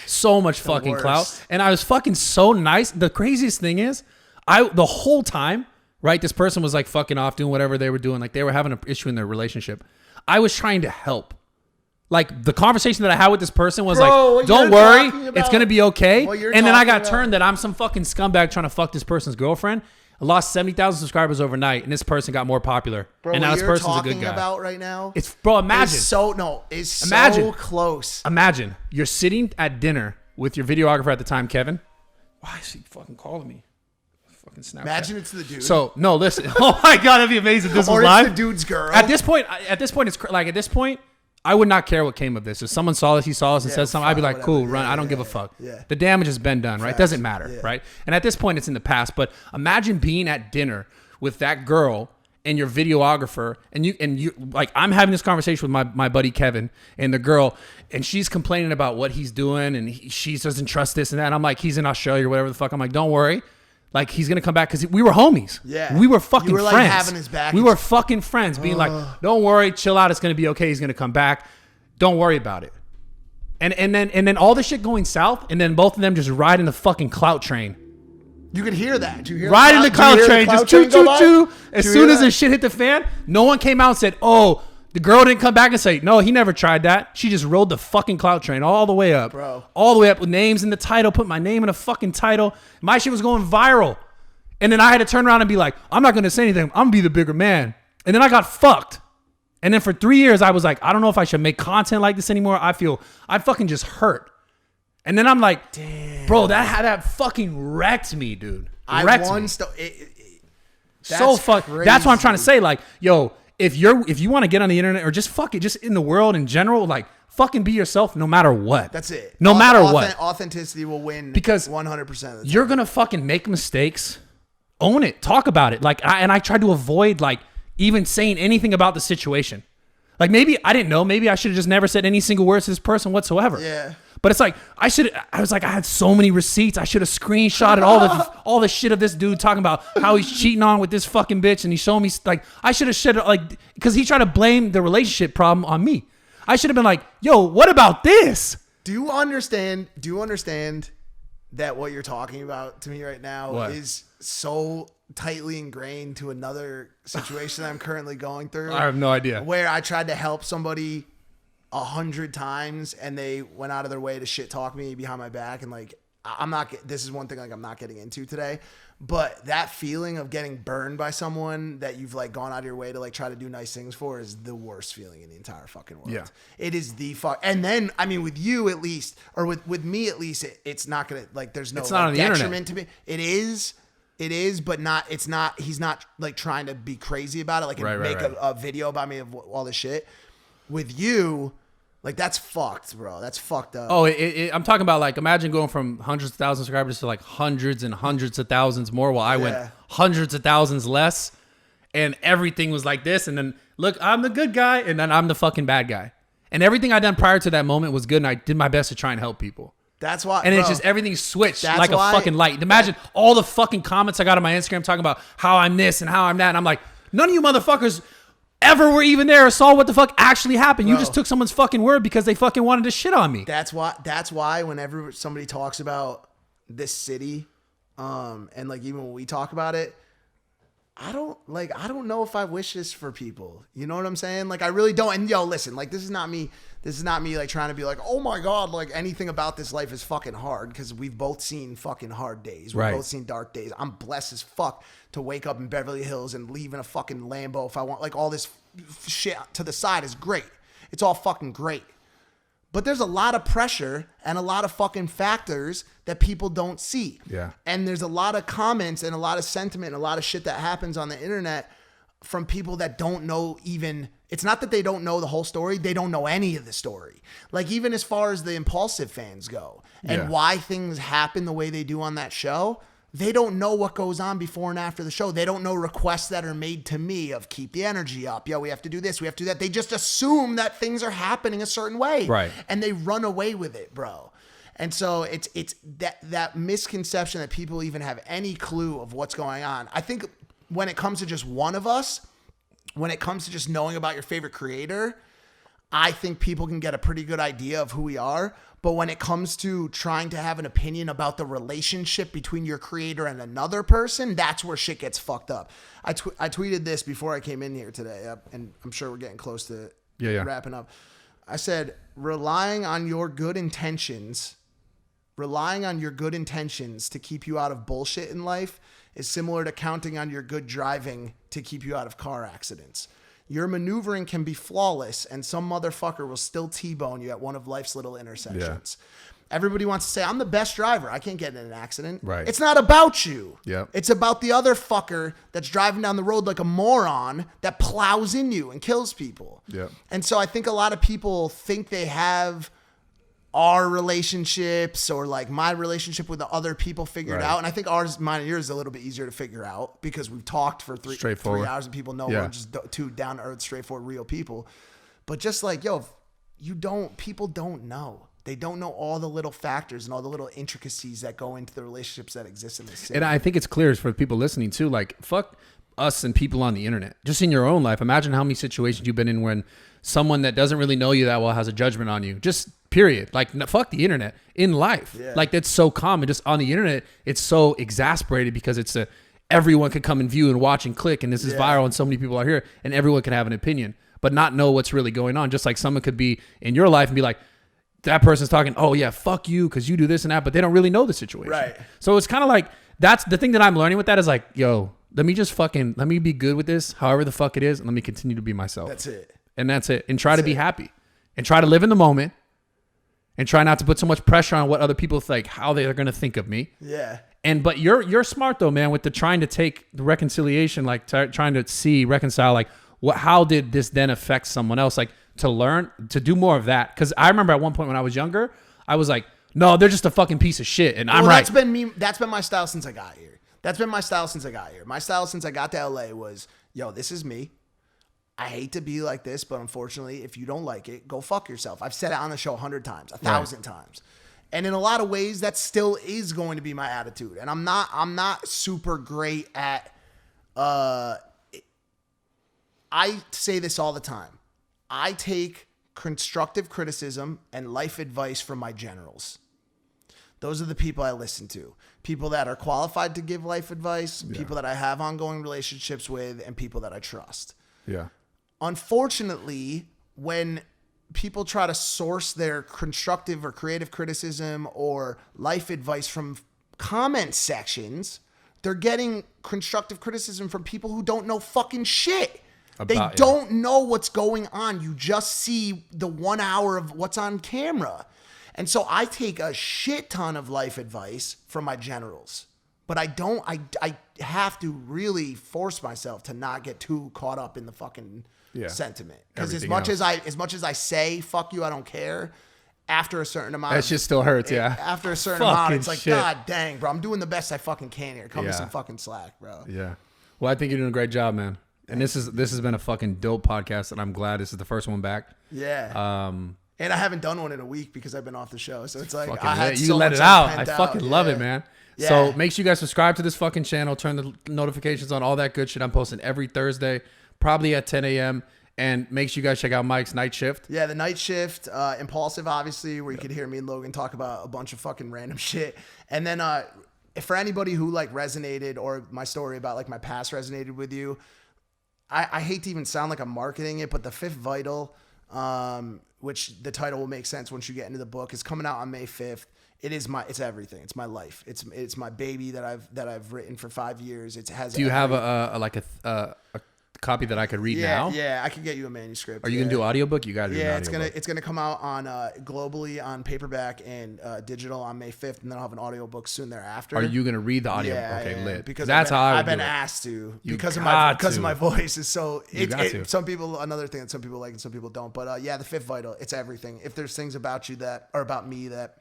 So much fucking clout. And I was fucking so nice. The craziest thing is, the whole time, right? This person was like fucking off doing whatever they were doing. Like they were having an issue in their relationship. I was trying to help. Like the conversation that I had with this person was like, don't worry, it's going to be okay. And then I got turned that I'm some fucking scumbag trying to fuck this person's girlfriend. I lost 70,000 subscribers overnight, and this person got more popular. Bro, and now this person's a good guy. About right now, it's bro. Imagine so close. Imagine you're sitting at dinner with your videographer at the time, Kevin. Why is he fucking calling me? Fucking Snapchat. Imagine it's the dude. So no, listen. Oh my god, that'd be amazing. This was live. Or it's the dude's girl. At this point, I would not care what came of this. If someone saw this, and said something, I'd be like, cool, run. I don't give a fuck. Yeah. The damage has been done, right? It doesn't matter, right? And at this point, it's in the past. But imagine being at dinner with that girl and your videographer, and you like, I'm having this conversation with my buddy Kevin and the girl, and she's complaining about what he's doing, and she doesn't trust this and that. And I'm like, he's in Australia or whatever the fuck. I'm like, don't worry. Like, he's going to come back because we were homies. Yeah. We were fucking friends. Like having his back. We were fucking friends, being like, don't worry, chill out. It's going to be okay. He's going to come back. Don't worry about it. And then all this shit going south, and then both of them just riding the fucking clout train. You could hear that. You hear riding the clout train, just choo choo choo. As soon as the shit hit the fan, no one came out and said, oh, the girl didn't come back and say, no, he never tried that. She just rode the fucking clout train all the way up. Bro. All the way up with names in the title, put my name in a fucking title. My shit was going viral. And then I had to turn around and be like, I'm not going to say anything. I'm going to be the bigger man. And then I got fucked. And then for 3 years, I was like, I don't know if I should make content like this anymore. I fucking just hurt. And then I'm like, damn, bro, that fucking wrecked me, dude. Wrecked me. So fuck. That's what I'm trying to say. Like, yo, if you want to get on the internet or just fuck it, just in the world in general, like, fucking be yourself no matter what. That's it. No matter what. Authenticity will win because 100% of the time. You're going to fucking make mistakes. Own it. Talk about it. Like, I tried to avoid, like, even saying anything about the situation. Like, maybe I didn't know. Maybe I should have just never said any single word to this person whatsoever. Yeah. But it's like, I had so many receipts. I should have screenshotted all the shit of this dude talking about how he's cheating on with this fucking bitch. And he's showing me, like, I should have like, because he tried to blame the relationship problem on me. I should have been like, yo, what about this? Do you understand that what you're talking about to me right now is so tightly ingrained to another situation I'm currently going through? I have no idea. Where I tried to help somebody 100 times and they went out of their way to shit talk me behind my back, and like, this is one thing like I'm not getting into today, but that feeling of getting burned by someone that you've like gone out of your way to like try to do nice things for is the worst feeling in the entire fucking world. Yeah. It is the fuck. And then, I mean, with you at least, or with me at least, it's not gonna, like, there's no, it's not on the detriment internet. to me. It is, but not, it's not, he's not like trying to be crazy about it. Like make a video about me of all this shit. With you, like, that's fucked, bro. That's fucked up. Oh, I'm talking about, like, imagine going from hundreds of thousands of subscribers to like hundreds and hundreds of thousands more, while I went hundreds of thousands less, and everything was like this. And then, look, I'm the good guy, and then I'm the fucking bad guy. And everything I done prior to that moment was good, and I did my best to try and help people. That's why. And it's just everything switched like a fucking light. Imagine all the fucking comments I got on my Instagram talking about how I'm this and how I'm that. And I'm like, none of you motherfuckers ever were even there or saw what the fuck actually happened. Bro. You just took someone's fucking word because they fucking wanted to shit on me. That's why whenever somebody talks about this city, and like even when we talk about it, I don't know if I wish this for people. You know what I'm saying? Like, I really don't. And yo, listen, like, this is not me like trying to be like, oh my God, like anything about this life is fucking hard. Cause we've both seen fucking hard days. We've both seen dark days. I'm blessed as fuck to wake up in Beverly Hills and leave in a fucking Lambo if I want. Like, all this shit to the side is great. It's all fucking great. But there's a lot of pressure and a lot of fucking factors that people don't see. Yeah. And there's a lot of comments and a lot of sentiment and a lot of shit that happens on the internet from people that don't know even, it's not that they don't know the whole story. They don't know any of the story. Like, even as far as the Impaulsive fans go and why things happen the way they do on that show, they don't know what goes on before and after the show. They don't know requests that are made to me of keep the energy up. Yo, we have to do this. We have to do that. They just assume that things are happening a certain way. Right. And they run away with it, bro. And so it's that misconception that people even have any clue of what's going on. I think when it comes to just one of us, when it comes to just knowing about your favorite creator, I think people can get a pretty good idea of who we are. But when it comes to trying to have an opinion about the relationship between your creator and another person, that's where shit gets fucked up. I tweeted this before I came in here today, and I'm sure we're getting close to wrapping up. I said, relying on your good intentions to keep you out of bullshit in life is similar to counting on your good driving to keep you out of car accidents. Your maneuvering can be flawless, and some motherfucker will still T-bone you at one of life's little intersections. Yeah. Everybody wants to say, I'm the best driver. I can't get in an accident. Right. It's not about you. Yep. It's about the other fucker that's driving down the road like a moron that plows in you and kills people. Yep. And so I think a lot of people think they have our relationships or like my relationship with the other people figured out. And I think mine and yours is a little bit easier to figure out because we've talked for 3 hours and people know we're just two down to earth, straightforward, real people. But just like, yo, people don't know. They don't know all the little factors and all the little intricacies that go into the relationships that exist in this city. And I think it's clear for people listening too, like, fuck us and people on the internet. Just in your own life, imagine how many situations you've been in when someone that doesn't really know you that well has a judgment on you. Just period. Like, fuck the internet in life. Yeah. Like, that's so common. Just on the internet, it's so exasperated because it's everyone can come and view and watch and click, and this is viral, and so many people are here, and everyone can have an opinion, but not know what's really going on. Just like someone could be in your life and be like, that person's talking, oh yeah, fuck you, because you do this and that, but they don't really know the situation. Right. So it's kind of like, that's the thing that I'm learning with that is like, yo, let me be good with this, however the fuck it is, and let me continue to be myself. That's it. And that's it. And try to be happy. And try to live in the moment. And try not to put so much pressure on what other people think, how they're going to think of me. Yeah. But you're smart though, man, with the trying to take the reconciliation, like trying to reconcile, like how did this then affect someone else? Like to learn, to do more of that. Because I remember at one point when I was younger, I was like, no, they're just a fucking piece of shit. And I'm right. That's been my style since I got here. My style since I got to LA was, yo, this is me. I hate to be like this, but unfortunately, if you don't like it, go fuck yourself. I've said it on the show 100 times, 1,000 times. And in a lot of ways, that still is going to be my attitude. And I'm not super great at, I say this all the time. I take constructive criticism and life advice from my generals. Those are the people I listen to. People that are qualified to give life advice, people that I have ongoing relationships with, and people that I trust. Yeah. Unfortunately, when people try to source their constructive or creative criticism or life advice from comment sections, they're getting constructive criticism from people who don't know fucking shit. They don't know what's going on. You just see the 1 hour of what's on camera. And so I take a shit ton of life advice from my generals. But I have to really force myself to not get too caught up in the fucking sentiment. Because as much as I say, fuck you, I don't care, after a certain amount. That shit still hurts, After a certain amount, it's like, God dang, bro, I'm doing the best I fucking can here. Cut me some fucking slack, bro. Yeah. Well, I think you're doing a great job, man. And this has been a fucking dope podcast, and I'm glad this is the first one back. Yeah. And I haven't done one in a week because I've been off the show. So it's like, you let it out. I fucking love it, man. Yeah. So make sure you guys subscribe to this fucking channel, turn the notifications on, all that good shit. I'm posting every Thursday, probably at 10 a.m. And make sure you guys check out Mike's Night Shift. Yeah, the Night Shift, Impaulsive, obviously, where you could hear me and Logan talk about a bunch of fucking random shit. And then for anybody who like resonated, or my story about like my past resonated with you, I hate to even sound like I'm marketing it, but the Fifth Vital, which the title will make sense once you get into the book, is coming out on May 5th. It's everything. It's my life. It's my baby that I've written for 5 years. It has. Do you have a copy that I could read now? Yeah, I could get you a manuscript. Are you gonna do audiobook? You gotta do an audiobook. It's gonna come out on globally on paperback and digital on May 5th, and then I'll have an audiobook soon thereafter. Are you gonna read the audiobook? Yeah, lit. Because that's I've been asked to because of my voice is so. Some people, another thing that some people like and some people don't. But the Fifth Vital, it's everything. If there's things about you that or about me that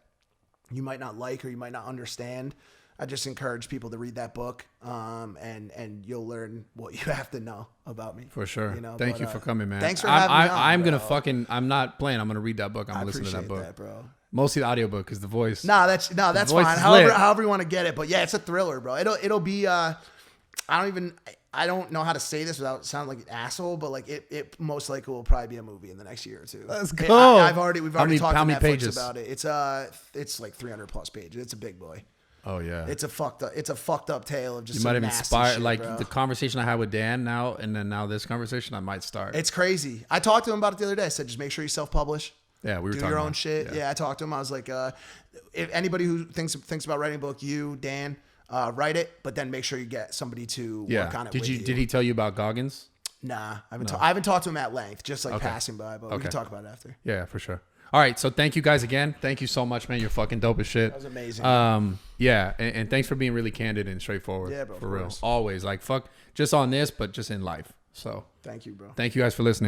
you might not like or you might not understand, I just encourage people to read that book, and you'll learn what you have to know about me. For sure. Thank you for coming, man. Thanks for having me on, I'm not playing. I'm gonna read that book. I'm gonna listen to that book. That, bro. Mostly the audiobook because the voice. That's fine. However you want to get it, but yeah, it's a thriller, bro. It'll be. I don't know how to say this without sounding like an asshole, but like it most likely will probably be a movie in the next year or two. That's cool. We've already talked to Netflix pages? about it. It's like 300 plus pages. It's a big boy. Oh yeah, it's a fucked up tale of just. You might have inspired shit, like bro. the conversation I had with Dan now, and then now this conversation I might start. It's crazy. I talked to him about it the other day. I said, just make sure you self-publish. Yeah, we were do talking your own about, shit. Yeah, I talked to him. I was like, if anybody who thinks about writing a book, you, Dan, write it, but then make sure you get somebody to work on it. Did he tell you about Goggins? Nah, I haven't talked to him at length, just like passing by, but we can talk about it after. Yeah, for sure. All right, so thank you guys again. Thank you so much, man. You're fucking dope as shit. That was amazing. Yeah, and thanks for being really candid and straightforward. Yeah, bro. For real. Always. Like, fuck, just on this, but just in life. So thank you, bro. Thank you guys for listening.